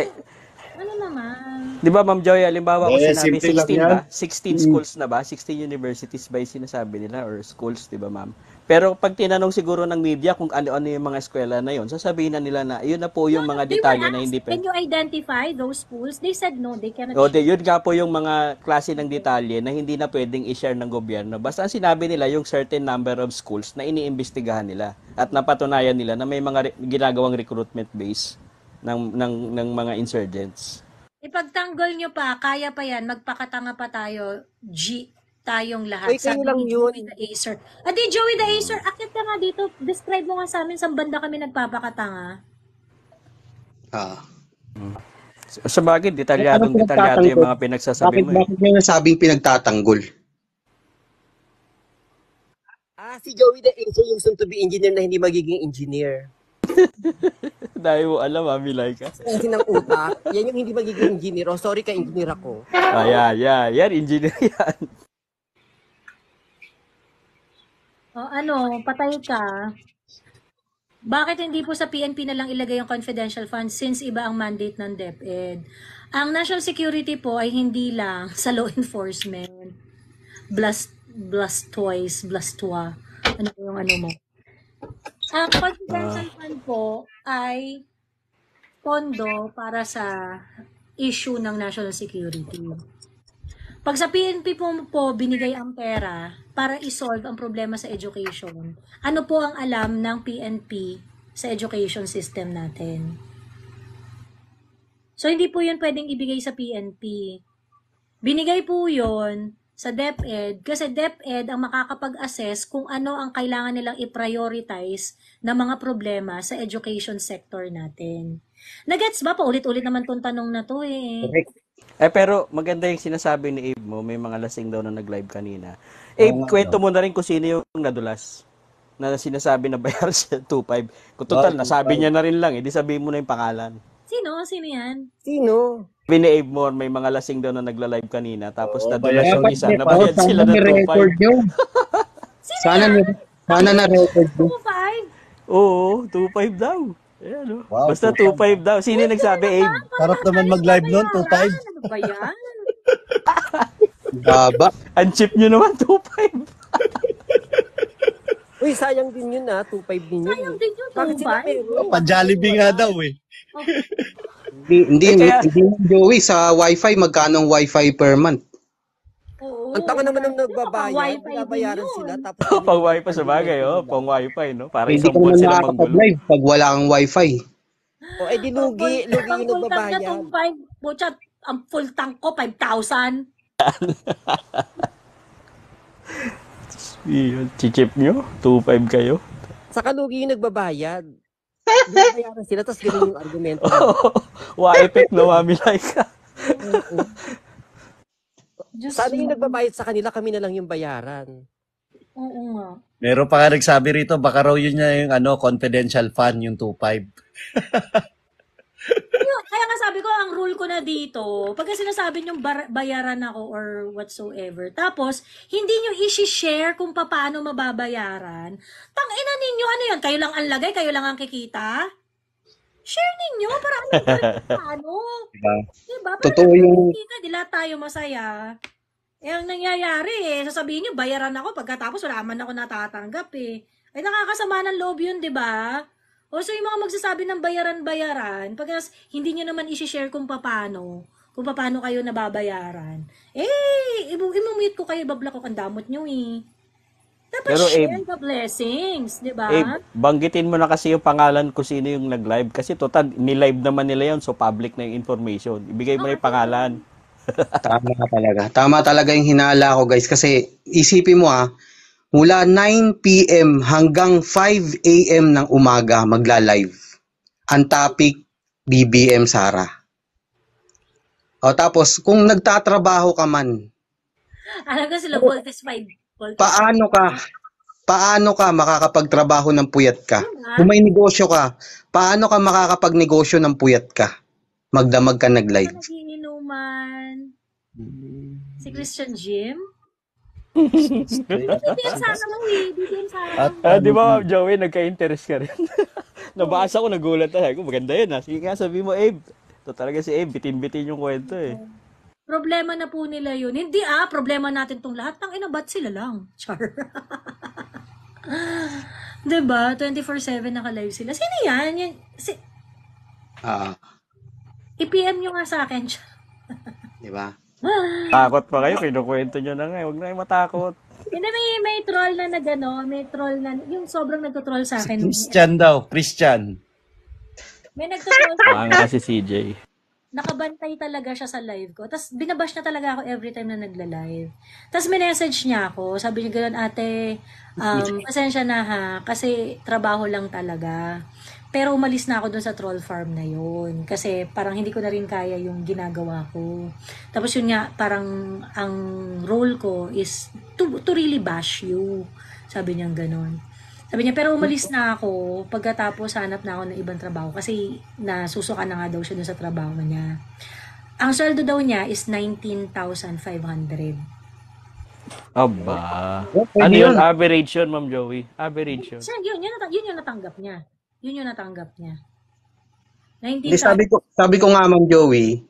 ano naman? Di ba, Ma'am Joy, halimbawa kung sinabi 16 ba? 16 schools na ba? 16 universities ba yung sinasabi nila or schools, di ba, Ma'am? Pero pag tinanong siguro ng media kung ano-ano yung mga eskwela na yun, sasabihin na nila na yun na po yung mga detalye na hindi Can you identify those schools? They said no, they cannot. Yun nga po yung mga klase ng detalye na hindi na pwedeng i-share ng gobyerno. Basta ang sinabi nila yung certain number of schools na iniimbestigahan nila at napatunayan nila na may mga ginagawang recruitment base ng mga insurgents. Ipagtanggol nyo pa, kaya pa yan, magpakatanga pa tayo, tayong lahat. Uy, kayo Sabi lang ni yun. Joey the Acer. Di Joey the Acer, akit ka nga dito, describe mo nga sa amin, sa banda kami nagpapakatanga. Sa bagay, detalyadong detalyado yung mga pinagsasabi mo. Bakit may nasabing pinagtatanggol? Si Joey the Acer yung soon to be engineer na hindi magiging engineer. Dahil mo alam, Mami Laika. Kasi ng utak, yan yung hindi magiging engineer. Oh, sorry ka, engineer ako. Yan, engineer yan. Patay ka. Bakit hindi po sa PNP na lang ilagay yung confidential funds since iba ang mandate ng DepEd? Ang national security po ay hindi lang sa law enforcement. Blastwa. Ano yung mo? Ang confidential fund po ay pondo para sa issue ng national security. Pag sa PNP po binigay ang pera para isolve ang problema sa education, ano po ang alam ng PNP sa education system natin? So, hindi po yun pwedeng ibigay sa PNP. Binigay po yun sa DepEd kasi DepEd ang makakapag-assess kung ano ang kailangan nilang i-prioritize na mga problema sa education sector natin. Nagets ba? Paulit-ulit naman tong tanong na to eh. Pero maganda yung sinasabi ni Abe mo, may mga lasing daw na nag-live kanina. Abe, kwento mo na rin kung sino yung nadulas na sinasabi na bayar siya 2.5. Kung total, nasabi niya na rin lang, di sabihin mo na yung pangalan. Sino? Sino yan? Sino? Sabi ni Abe mo, may mga lasing daw na nagla-live kanina, tapos nadulas yung isa, nabayad sila ng 2.5. Sana na-record nyo. 2.5? Oo, 2.5 daw. Ayan, wow, basta 2.5 daw. Sino yung nagsabi, Abe? Sarap naman mag-live nun, 2.5. Ano ba yan? Baba. Ang cheap nyo naman, 2.5. Uy, sayang din yun 2.5 din yun. Sayang din yun, Bakit sila 2.5? Pa-Jollibee nga daw eh. Hindi, Joey, sa wifi, magkano ang wifi per month? Oo. Ang tanga naman ng nagbabayad, Wifi binabayaran din sila. yun. Tapos Pang wifi sa bagay, pang wifi, no? Para Hindi isang ka buwan naman sila manggulo. nakakapag-live pag wala kang wifi. di lugi yung nagbabayad. Ang full tank na 2.5, butchat, ang full tank ko, 5,000. Chichip nyo? 2.5 kayo? Sa kalugi yung nagbabayad. Binabayaran sila, tapos ganun yung argumento. Wa-effect no, Mami Laika. Sana yung nagbabayad sa kanila, kami na lang yung bayaran. Oo nga. Meron pa nga nagsabi rito, baka raw yun niya yung confidential fund, yung 2.5. Kaya nga sabi ko, ang rule ko na dito, pagka sinasabi nyo bayaran ako or whatsoever, tapos, hindi nyo isi-share kung paano mababayaran, tangina ninyo, ano yun? Kayo lang ang lagay, kayo lang ang kikita? Share ninyo para paano? Diba? Para Totoo yung... Kita, di lahat tayo masaya. Ang nangyayari sasabihin nyo, bayaran ako, pagkatapos wala man ako natatanggap Ay nakakasama ng loob yun, di ba? O so yung mga magsasabi ng bayaran-bayaran, pagkas hindi nyo naman isi-share kung paano kayo nababayaran. I-mute ko kayo, babla ko, ang damot nyo Dapat Pero, share the blessings, di ba? Banggitin mo na kasi yung pangalan kung sino yung nag-live. Kasi total, ni-live naman nila yun, so public na yung information. Ibigay mo na yung pangalan. Tama talaga yung hinala ko, guys. Kasi isipin mo mula 9 p.m. hanggang 5 a.m. ng umaga magla-live. Ang topic, BBM Sara. O tapos, kung nagtatrabaho ka man, Alam ko sila, Voltes 5. paano ka makakapagtrabaho ng puyat ka? Kung may negosyo ka, paano ka makakapagnegosyo ng puyat ka? Magdamag ka nag-live. Nagiinuman. Si Christian Jim? BBM sana mo BBM sana. Di ba, Joey, nagka-interest ka rin. Nabasa ko, nagulat ako. Maganda yun Sige nga, sabi mo, Abe. Ito talaga si Abe, bitin-bitin yung kwento Problema na po nila yun. Hindi problema natin tong lahat. Tangina, ba't sila lang? Char. Diba? 24/7 naka-live sila. Sino yan? I-PM nyo nga sa akin. Diba? Takot pa kayo, kinukwento nyo na nga. Huwag na kayo matakot. Hindi, may troll na may troll na, yung sobrang nagtutroll sa akin. Christian daw, Christian. May nagtutroll sa Nga kasi CJ. nakabantay talaga siya sa live ko. Tapos binabash na talaga ako every time na nagla-live. Tapos minessage niya ako. Sabi niya gano'n, ate, pasensya na ha, kasi trabaho lang talaga. Pero umalis na ako dun sa troll farm na yun. Kasi parang hindi ko na rin kaya yung ginagawa ko. Tapos yun nga, parang ang role ko is to really bash you. Sabi niya gano'n. Sabi niya, pero umalis na ako pagkatapos hanap na ako ng ibang trabaho kasi nasusuka na nga daw siya dun sa trabaho niya. Ang sweldo daw niya is 19,500. Aba. Pwede Ano yun. yun? Average yun, Ma'am Joey. Average yun. Siya, yun yung natanggap niya. Yun yung natanggap niya. Hindi, 19,000. sabi ko nga, Ma'am Joey,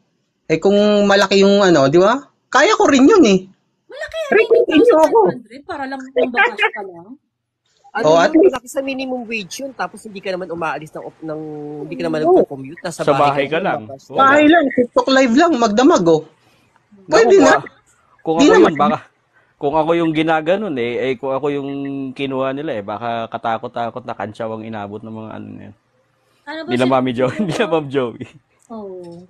eh kung malaki yung ano, di ba? Kaya ko rin yun eh. Malaki Repeatin niyo ako. 19,500 para lang mambabash ka lang. Oh, at Ano, least- malaki sa minimum wage yun, tapos hindi ka naman umaalis hindi ka naman Oo. nagko-commute, nasa Sa bahay ka lang. bakas. Oo. Bahay lang, TikTok live lang, magdamag oh. Pwede Naku, na. Kung Di ako naman. yun, baka, kung ako yung ginaganon kung ako yung kinuha nila baka katakot-takot na kansyawang inabot ng mga ano na yan. Ano ba Nila siya? Mami Joey, nila Ma'am Joey. Oh.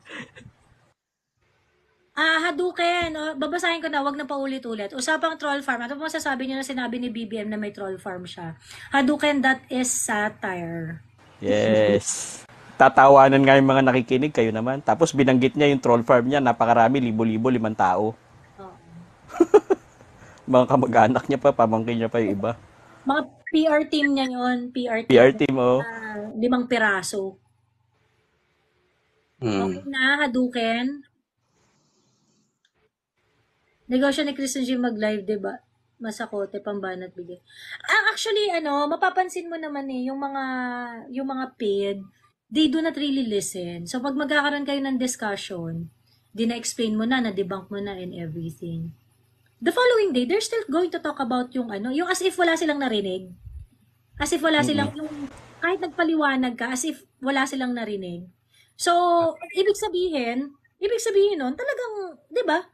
Hadouken. Babasahin ko na, wag na paulit-ulit. Usapang troll farm. Ano po masasabi niyo na sinabi ni BBM na may troll farm siya? Hadouken, that is satire. Yes. Tatawanan nga yung mga nakikinig, kayo naman. Tapos binanggit niya yung troll farm niya, napakarami, libo-libo, 5 tao. Oo. Mga kamag-anak niya pa, pamangkin niya pa yung iba. Mga PR team niya yun. PR team, oh. 5 piraso. Okay na, Hadouken. Negosyo ni Christian G mag-live, diba? Masakote, pambanat, bigay. Actually, mapapansin mo naman yung mga paid, they do not really listen. So, pag magkakaroon kayo ng discussion, na-explain mo na-debunk mo na and everything. The following day, they're still going to talk about yung as if wala silang narinig. As if wala silang, kahit nagpaliwanag ka, as if wala silang narinig. So, ibig sabihin nun, talagang, di ba?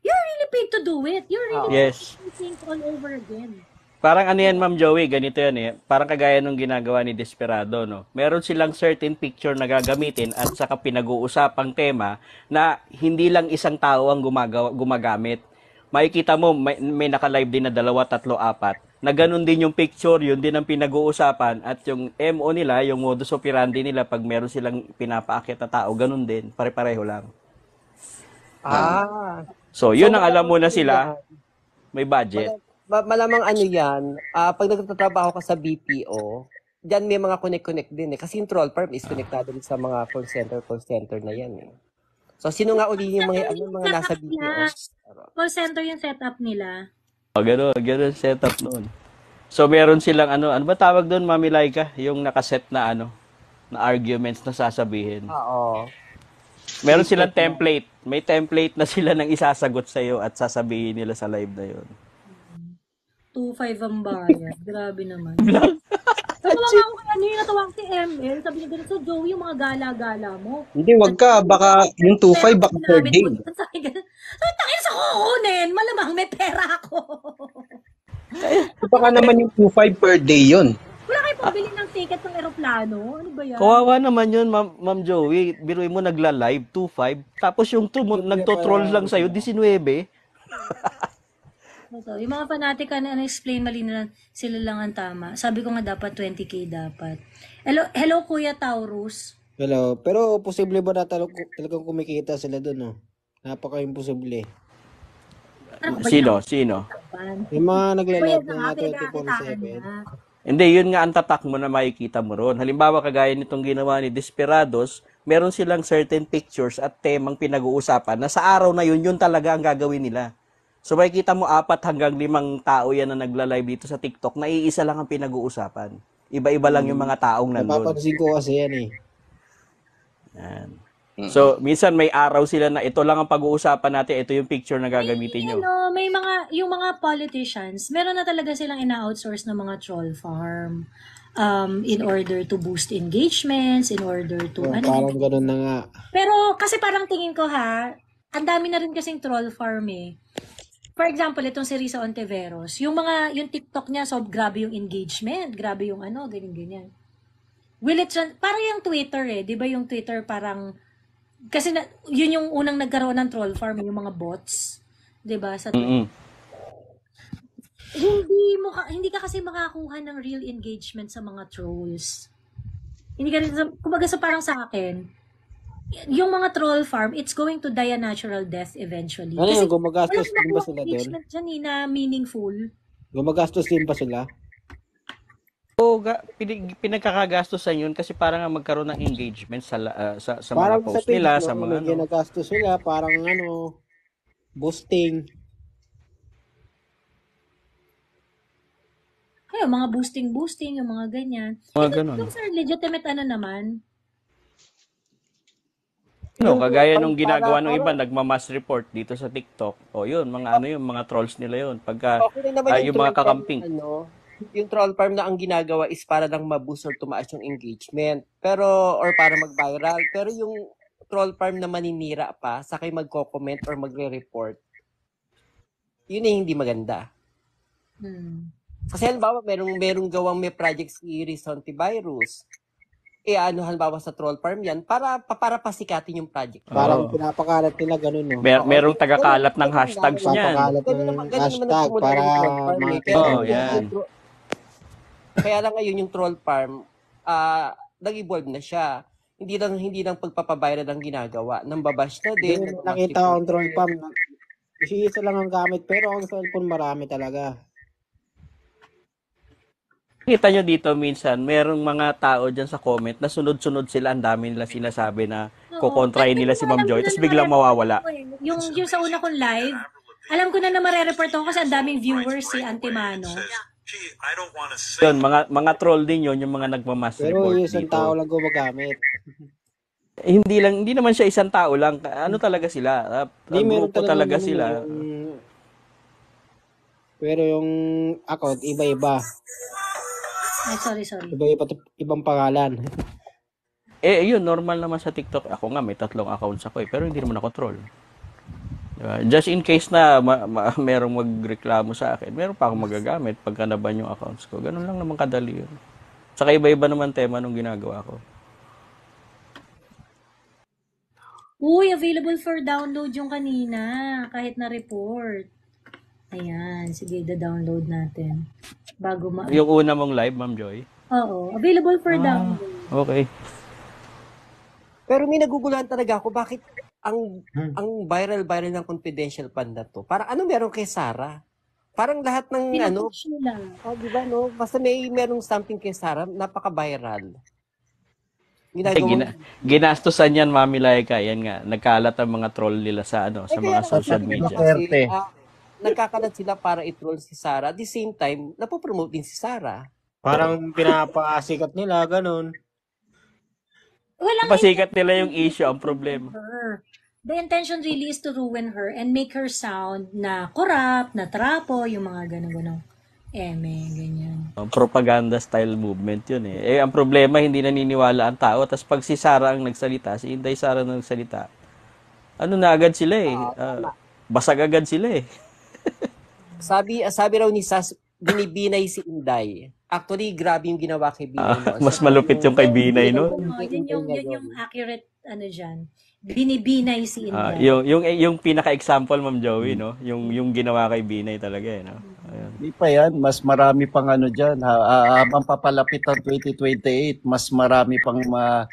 You're really paid to do it. You're really Yes. paid to think all over again. Parang ano yan, Ma'am Joey, ganito yan Parang kagaya nung ginagawa ni Desperado, no? Meron silang certain picture na gagamitin at saka pinag-uusapang tema na hindi lang isang tao ang gumagamit. Makikita mo, may naka-live din na 2, 3, 4 na ganun din yung picture, yun din ang pinag-uusapan at yung MO nila, yung modus operandi nila pag meron silang pinapaakit na tao, ganun din. Pare-pareho lang. So, yun ang alam mo na sila, may budget. Malamang ano yan, pag nagtatrabaho ka sa BPO, dyan may mga connect din Kasi yung troll farm is connectado din sa mga call center na yan So, sino nga uli yung mga nasa BPO? Call center yung setup nila. Ganun setup noon. So, meron silang ano ba tawag doon, Mami Laika? Yung nakaset na na arguments na sasabihin. Oo. Meron silang template. May template na sila nang isasagot sa iyo at sasabihin nila sa live na yun. 2.5 ang bayad. Grabe naman. Natawa nga ako kay natawa ko si ML. Sabi niya ganun, so Joey, yung mga gala-gala mo. Hindi, wag ka. Baka yung 2.5 baka per day. Sabi ganun, takin sa kukunin. Malamang may pera ako. Baka naman yung 2.5 per day yun. Wala kayo pabili ng ticket ng eroplano? Ano ba yan? Kawawa naman yun, Ma'am Joey. Biruin mo nagla-live, 2.5. Tapos yung nagto-troll lang sa'yo, 19. So, yung mga fanatic na explain mali na sila lang ang tama. Sabi ko nga dapat 20K dapat. Hello Kuya Taurus. Hello, pero posible ba na talagang kumikita sila doon, no? Napaka-imposible. Sino? Yung mga nagla-live Kuya, mga pinagkakitaan 24/7. na. Hindi, yun nga ang tatak mo na makikita mo ron. Halimbawa, kagaya nitong ginawa ni Desperados, meron silang certain pictures at temang pinag-uusapan na sa araw na yun talaga ang gagawin nila. So makikita mo 4 hanggang 5 tao yan na nagla-live dito sa TikTok na iisa lang ang pinag-uusapan. Iba-iba lang yung mga taong nandun. Napapansin ko kasi yan eh. Yan. So, minsan may araw sila na ito lang ang pag-uusapan natin, ito yung picture na gagamitin nyo. May yung mga politicians, meron na talaga silang ina-outsource ng mga troll farm in order to boost engagements, in order to Parang ganun na nga. Pero kasi parang tingin ko ang dami na rin kasing troll farm eh. For example, itong si Risa Ontiveros, yung TikTok niya, so grabe yung engagement, grabe yung ganyan-ganyan. Parang yung Twitter eh, di ba yung Twitter parang kasi yun yung unang nagkaroon ng troll farm, yung mga bots, 'di ba? Sa hindi ka kasi makakuha ng real engagement sa mga trolls. Hindi ka rin, kumbaga sa parang sa akin, yung mga troll farm, it's going to die a natural death eventually. Ano Kasi yung gumagastos wala din ba sila doon? engagement dyan na meaningful. Gumagastos din ba sila? O pinagkakagastosan yun kasi para nga magkaroon ng engagement sa mga Parang sa post page nila, mo, sa mga may ginagastos sila, parang boosting. Kaya mga boosting, yung mga ganyan. Mga ganun. Yung sir, legitimate naman. No, kagaya nung ginagawa ng iba, nagma-mass report dito sa TikTok. O yun, mga trolls nila yun. Pagka Okay rin naman yung mga kakamping. Yung troll farm na ang ginagawa is para lang ma-boost or tumaas yung engagement. Or para mag-viral. Pero yung troll farm na maninira pa, sakay magko-comment or magre-report, yun ay hindi maganda. Kasi halimbawa, merong gawang may project si Iris Antivirus. Halimbawa sa troll farm yan, para pasikatin yung project. Parang pinapakalat nila ganun, no? Merong tagakalat ng hashtags niyan. Papakalat ng hashtag para yan. Kaya lang ngayon yung troll farm, nag-evolve na siya. Hindi lang pagpapaviral ang ginagawa. Nambabash na din. Nakita ko ang troll farm. Isa lang ang gamit, pero ang cellphone marami talaga. Kita nyo dito minsan, merong mga tao dyan sa comment na sunod-sunod sila, ang dami nila sinasabi na kukontrahin nila si Ma'am Joy, tapos biglang mawawala. Yung sa una kong live, alam ko na marereport ako kasi ang daming viewers si Antimano. Yun, mga troll din yun, yung mga nagmamass report pero isang dito. tao lang gumagamit. Hindi naman siya isang tao lang. Ano talaga sila? Grupo talaga sila. Pero yung account, iba-iba. Ay, sorry. Ibang pangalan. Yun, normal naman sa TikTok. Ako nga, may 3 accounts ako pero hindi naman ako troll. Diba? Just in case na merong magreklamo sa akin, meron pa akong magagamit pagka naban yung accounts ko. Ganun lang naman kadali yun. Saka iba-iba naman tema nung ginagawa ko. Uy, available for download yung kanina, kahit na report. Ayan, sige, download natin. Bago Yung una mong live, Ma'am Joy? Oo, available for download. Okay. Pero may naguguluhan talaga ako, bakit ang viral ng confidential fund na to? Parang meron kay Sarah? Parang lahat ng di ba no? Basta merong something kay Sarah, napaka-viral. Ginastosan yan, Mami Laika. Yan nga, nagkalat ang mga troll nila sa sa mga social media. Nagkakalat sila para i-troll si Sarah. At the same time, napopromote din si Sarah. Parang pinapasikat nila, ganun. Pasikat nila yung issue, ang problema. The intention really is to ruin her and make her sound na corrupt, na trapo, yung mga gano'n-gano'n. Ganyan. Propaganda style movement yun eh. Ang problema, hindi naniniwala ang tao. Tapos pag si Sarah ang nagsalita, si Inday Sara ang nagsalita, na agad sila eh. Basag agad sila eh. Sabi raw ni Sas, binibinay si Inday. Actually, grabe yung ginawa kay Binay. Mas malupit yung kay Binay, no? Yun yung accurate, dyan. Binibinay si Inday. Yung pinaka-example, Ma'am Joey, no? Yung ginawa kay Binay talaga, eh, no? Ayun. Di pa yan, mas marami pang dyan. Habang papalapit ang 2028, mas marami pang mga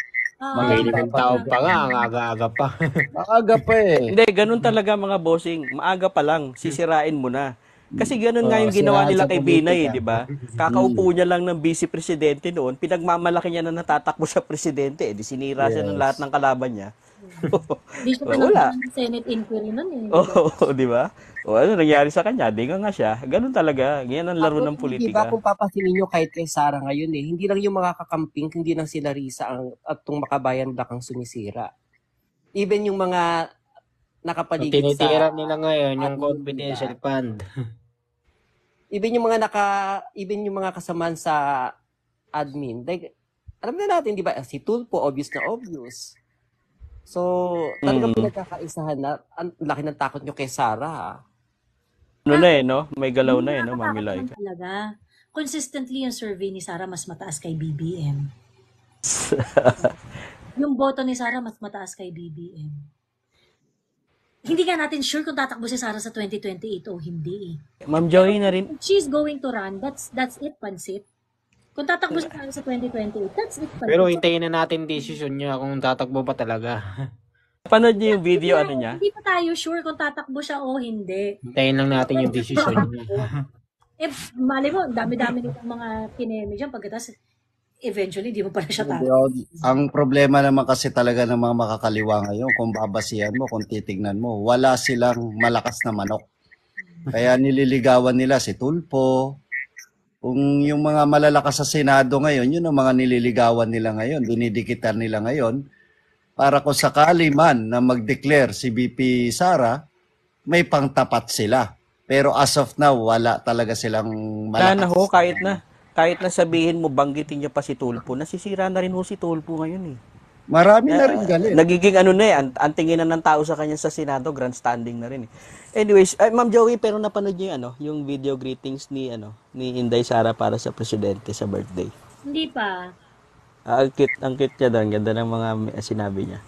ilimang taon pa nga, ang aga-aga pa. Maaga pa eh. Hindi, ganun talaga mga bossing. Maaga pa lang, sisirain mo na. Kasi ganun nga yung ginawa nila kay Binay, di ba? Kakaupo niya lang ng vice presidente noon, pinagmamalaki niya na natatakbo sa presidente, di sinira siya ng lahat ng kalaban niya. Hindi siya pa ng Senate inquiry nun eh. Di ba? Ano nangyari sa kanya? Di nga siya. Ganun talaga. Yan ang laro ng politika. Diba kung papasinin nyo kahit kay Sarah ngayon hindi lang yung mga kakamping, hindi lang sila Risa at itong Makabayan Black ang sumisira. Even yung mga nakapaligid sa... Tinitira nila ngayon yung confidential fund. Even yung mga kasamaan sa admin. Like, alam na natin, di ba? Si Tulpo, obvious na obvious. So, talagang pinagkakaisahan na, ang laki ng takot nyo kay Sarah. No? May galaw na no, Mami Laika. Talaga. Consistently yung survey ni Sarah mas mataas kay BBM. yung boto ni Sara mas mataas kay BBM. Hindi nga natin sure kung tatakbo si Sara sa 2028 o hindi eh. Ma'am Joey na rin. If she's going to run, that's it, pansit. Kung tatakbo si Sara sa 2028, that's it, pansit. Pero hintayin na natin decision niya kung tatakbo pa talaga. Panood niyo yung video ano niya? Hindi pa tayo sure kung tatakbo siya o hindi. Hintayin lang natin yung decision niya. Mali mo, dami-dami nitong mga kineme dyan. Pagkatapos, eventually, di mo pala siya Ang problema naman kasi talaga ng mga makakaliwa ngayon, kung babasihan mo, kung titignan mo, wala silang malakas na manok. Kaya nililigawan nila si Tulfo. Kung yung mga malalakas sa Senado ngayon, yun ang mga nililigawan nila ngayon, dinidikitan nila ngayon, para kung sakali man na mag-declare si BP Sara, may pangtapat sila. Pero as of now, wala talaga silang malakas. Sana ho, kahit na sabihin mo, banggitin niya pa si Tulfo, nasisira na rin ho si Tulfo ngayon eh. Marami na rin galit. Nagiging ano na eh, ang tingin na ng tao sa kanya sa Senado, grandstanding na rin eh. Anyways, Ma'am Joey, pero napanood niyo yung video greetings ni Inday Sara para sa presidente sa birthday. Hindi pa. Ang cute niya doon, ganda ng mga sinabi niya.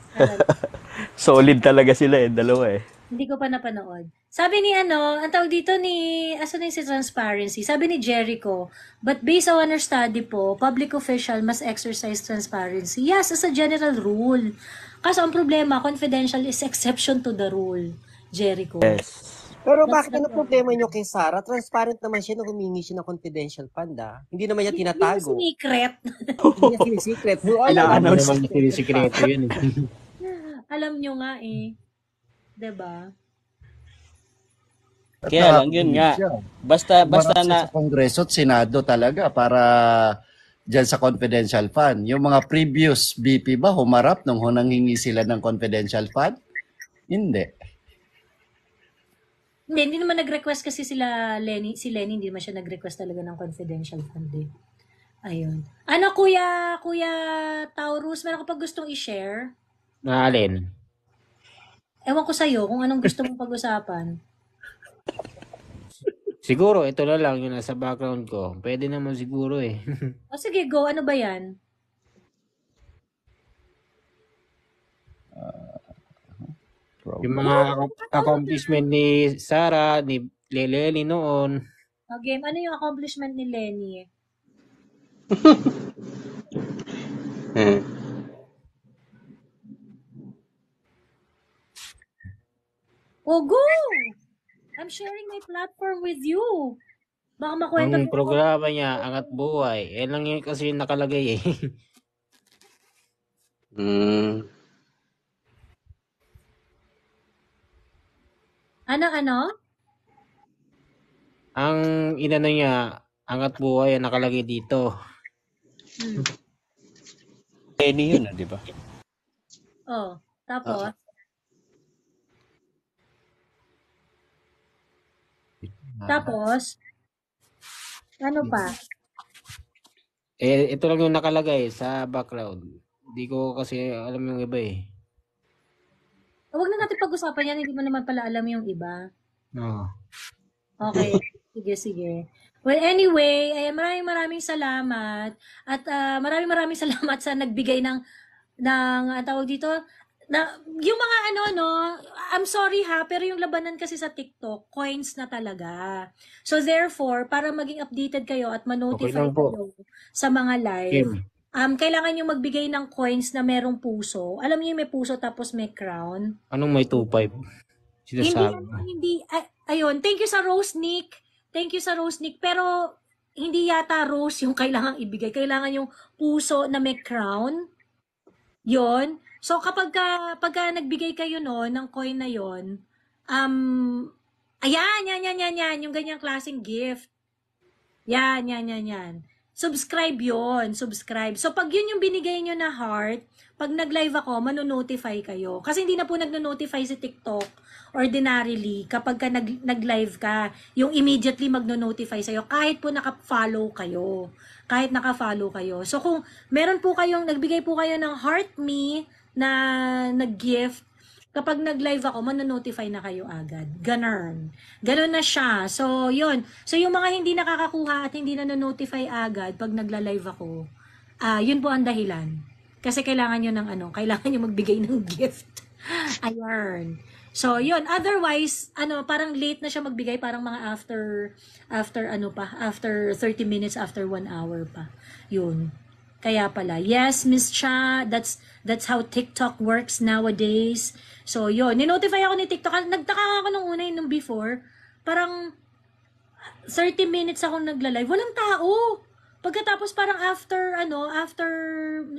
Solid talaga sila dalawa eh. Hindi ko pa napanood. Sabi ni ang tawag dito ni, asan yung si Transparency? Sabi ni Jericho, but based on our study po, public official must exercise transparency. Yes, as a general rule. Kaso ang problema, confidential is exception to the rule, Jericho. Yes. Pero bakit ano problema nyo kay Sara? Transparent naman siya nung humingi siya ng confidential fund, ah. Hindi naman niya tinatago. Hindi secret. Hindi niya sinisikret. Alam naman sinisikreto yun. Alam nyo nga eh. Diba? Kaya lang yun nga. Basta na sa Kongreso at Senado talaga para dyan sa confidential fund. Yung mga previous BP ba humarap nung hingi sila ng confidential fund? Hindi. Hindi naman nag-request kasi si Lenny hindi naman siya nag-request talaga ng confidential fund eh. Ayun. Ano Kuya Taurus, meron ka pa gustong i-share? Na alin? Ewan ko sa'yo kung anong gusto mong pag-usapan. Siguro, ito na lang yung nasa background ko. Pwede naman siguro eh. O sige, go. Ano ba yan? Yung mga accomplishment ni Sara, ni Leleni noon. Okay, ano yung accomplishment ni Lenny? Oh, go! I'm sharing my platform with you. Baka makwento Ang programa niya, Angat Buhay. Lang yun kasi yung nakalagay eh. Ano? Ang inano niya, Angat Buhay ang nakalagay dito. Lenny yun, di ba? Oh, tapos? Tapos? Ano pa? Ito lang yung nakalagay sa background. Hindi ko kasi alam yung iba eh. Huwag na natin pag-usapan yan, hindi mo naman pala alam yung iba. No. Okay, sige. Well, anyway, maraming salamat. At maraming salamat sa nagbigay ng tawag dito, na yung mga I'm sorry ha, pero yung labanan kasi sa TikTok, coins na talaga. So therefore, para maging updated kayo at ma-notify kayo sa mga live, kailangan nyo magbigay ng coins na merong puso. Alam niyo yung may puso tapos may crown? Anong may 2.5? Hindi. Ayun, thank you sa Rose Nick. Pero hindi yata rose yung kailangang ibigay. Kailangan yung puso na may crown. Yon. So pagka nagbigay kayo ng coin na yon, yan, yung ganyang klaseng gift. Yan. Subscribe. So pag yun yung binigay nyo na heart, pag nag-live ako, manonotify kayo. Kasi hindi na po nagno-notify si TikTok ordinarily kapag ka nag-live ka, yung immediately magno-notify sa'yo kahit po naka-follow kayo. So kung meron po kayong, nagbigay po kayo ng heart me na nag-gift, kapag nag-live ako, manonotify na kayo agad. Ganon na siya. So, yun. So, yung mga hindi nakakakuha at hindi na notify agad pag nagla-live ako, yun po ang dahilan. Kasi kailangan nyo ng kailangan nyo magbigay ng gift. Ayan. So, yun. Otherwise, parang late na siya magbigay, parang mga after 30 minutes, after 1 hour pa. Yun. Kaya pala. Yes, Miss Cha, that's how TikTok works nowadays. So, yun. Ninotify ako ni TikTok. Nagtaka ako nung una, nung before. Parang 30 minutes ako nagla-live. Walang tao. Pagkatapos parang after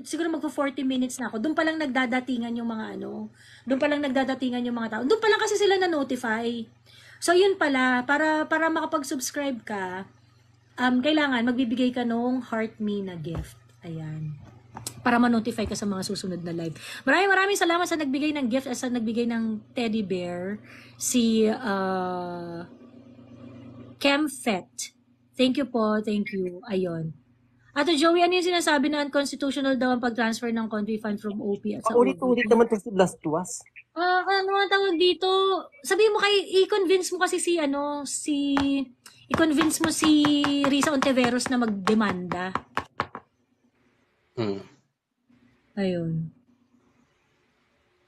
siguro magpo 40 minutes na ako, doon pa lang nagdadatingan yung mga doon pa lang nagdadatingan yung mga tao. Doon pa lang kasi sila na-notify. So yun pala, para makapag-subscribe ka, kailangan magbibigay ka nung heart me na gift. Ayan. Para ma-notify ka sa mga susunod na live. Maraming salamat sa nagbigay ng gift, sa nagbigay ng teddy bear, si Kemfet. Thank you po, thank you. Ayun. Ato Joey, ano yung sinasabi na unconstitutional daw ang pag-transfer ng country fund from OP at sa Ulit-ulit naman ito si Blastuas. Ano ang tawag dito? Sabihin mo i-convince mo kasi i-convince mo si Risa Ontiveros na magdemanda. Ayun.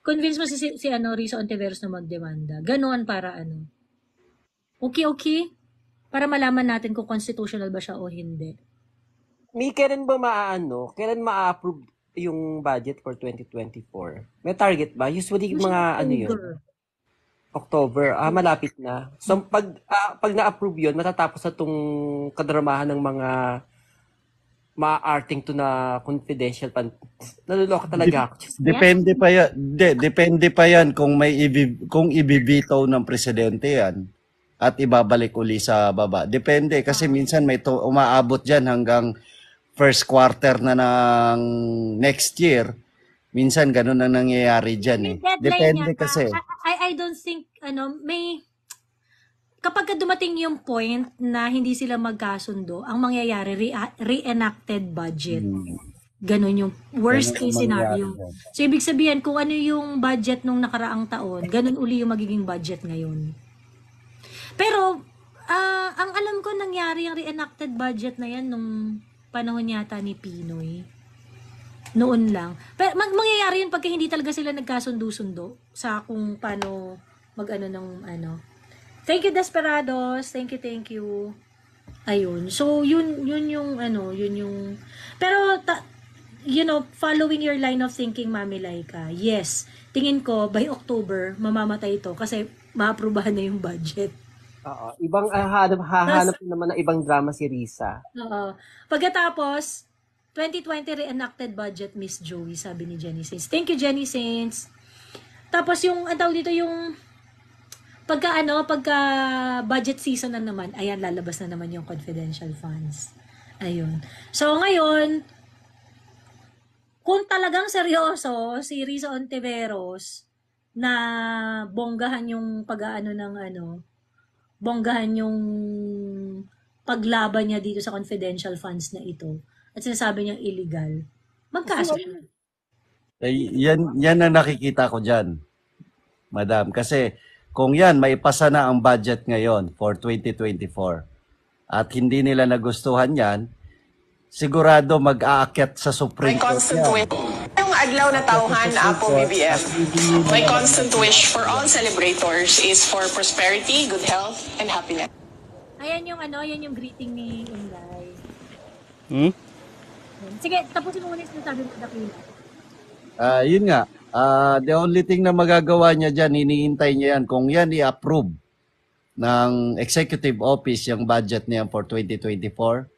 Convince mo si Risa Ontiveros na magdemanda. Ganoon para Okay. Para malaman natin kung constitutional ba siya o hindi. Kailan ma-approve yung budget for 2024? May target ba? Usually mga yun? October. Malapit na. So pag na-approve yun, matatapos na itong kadramahan ng mga ma-arting to na confidential fund. Naluloko talaga ako. Depende pa yan. Depende pa yan kung ibibitaw ng presidente yan at ibabalik uli sa baba. Depende kasi minsan may umaabot dyan hanggang first quarter na ng next year. Minsan ganun ang nangyayari dyan Depende kasi. I don't think kapag dumating yung point na hindi sila magkasundo, ang mangyayari re-enacted budget. Ganun yung worst case scenario. So ibig sabihin kung ano yung budget nung nakaraang taon, ganun uli yung magiging budget ngayon. Pero, ang alam ko nangyari yung reenacted budget na yan nung panahon yata ni Pinoy. Noon lang. Pero mangyayari yun pagka hindi talaga sila nagkasundo-sundo sa kung paano Thank you, Desperados. Thank you. Ayun. So, yun yung pero, following your line of thinking, Mami Laika, yes, tingin ko, by October, mamamatay ito kasi ma-aprobahan na yung budget. Oo. Ibang hahanap naman ng ibang drama si Risa. Oo. Pagkatapos, 2020 reenacted budget, Miss Joey, sabi ni Jenny Saints. Thank you, Jenny Saints. Tapos yung, dito yung, pagka budget season na naman, ayan, lalabas na naman yung confidential funds. Ayun. So, ngayon, kung talagang seryoso, si Risa Ontiveros, na bonggahan yung bonggahan yung paglaban niya dito sa confidential funds na ito at sinasabi niyang illegal, magkaso siya. Yan ang nakikita ko dyan, Madam. Kasi kung yan, maipasa na ang budget ngayon for 2024 at hindi nila nagustuhan yan, sigurado mag-aakyat sa Supreme Court yan. Adlaw na tauhan Apo BBM. My constant wish for all celebrators is for prosperity, good health, and happiness. Ayan yung greeting ni Inday. Sige, tapusin mo muna yung sinasabi mo, Dakila. Yun nga, the only thing na magagawa niya dyan, iniintay niya yan. Kung yan i-approve ng executive office yung budget niya for 2024,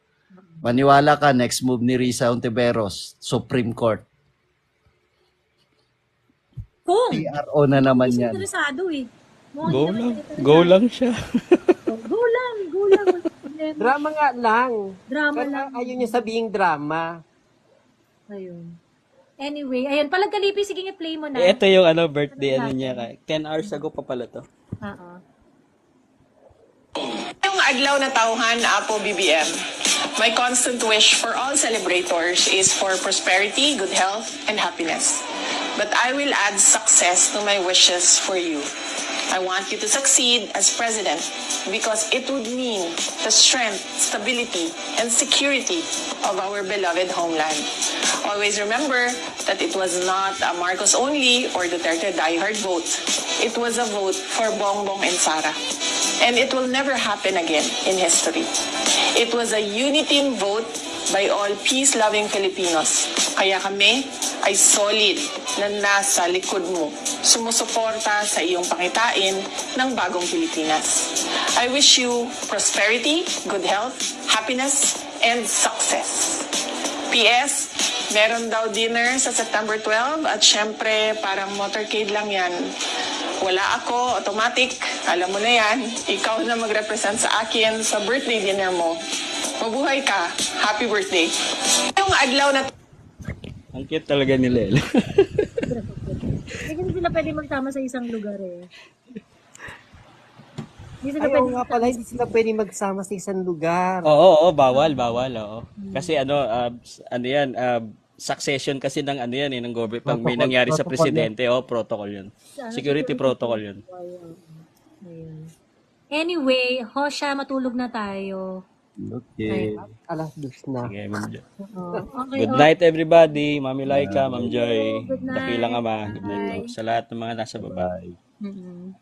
maniwala ka, next move ni Risa Ontiveros, Supreme Court. PRO na naman yan. Interesado Go lang siya. Go lang. Drama nga lang. Drama lang. Ayun yung sabihing drama. Ayun. Anyway, ayun. Palagkalipi, sige play mo na. Ito yung birthday niya. 10 hours ago pa pala to. Yung adlaw na tauhan Apo BBM. My constant wish for all celebrators is for prosperity, good health, and happiness. But I will add success to my wishes for you. I want you to succeed as president because it would mean the strength, stability, and security of our beloved homeland. Always remember, that it was not a Marcos only or Duterte diehard vote. It was a vote for Bongbong and Sara. And it will never happen again in history. It was a unity vote by all peace-loving Filipinos. Kaya kami ay solid na nasa likod mo, sumusuporta sa iyong pangitain ng bagong Pilipinas. I wish you prosperity, good health, happiness, and success. P.S. Meron daw dinner sa September 12 at syempre parang motorcade lang yan. Wala ako, automatic, alam mo na yan. Ikaw na mag-represent sa akin sa birthday dinner mo. Mabuhay ka. Happy birthday. Yung adlaw na Ang cute talaga ni Lel. Hindi sila pwede magsama sa isang lugar eh. Hindi sila Ayaw pwede nga pala, hindi sila pwede magsama sa isang lugar. Oo, bawal, oo. Kasi ano yan, succession kasi ng ano yan ng government pag may Protocol- nangyari sa protocol presidente, protocol yun. Security protocol yun. Ayun. Anyway, Hosha, matulog na tayo. Okay. Alas 2 na. Sige, Ma'am Joy. Okay, Good night everybody. Mami Laika, Ma'am Joy. Good night. Dakilang Ama. Good night po. Sa lahat ng mga nasa baba. Mm-mm.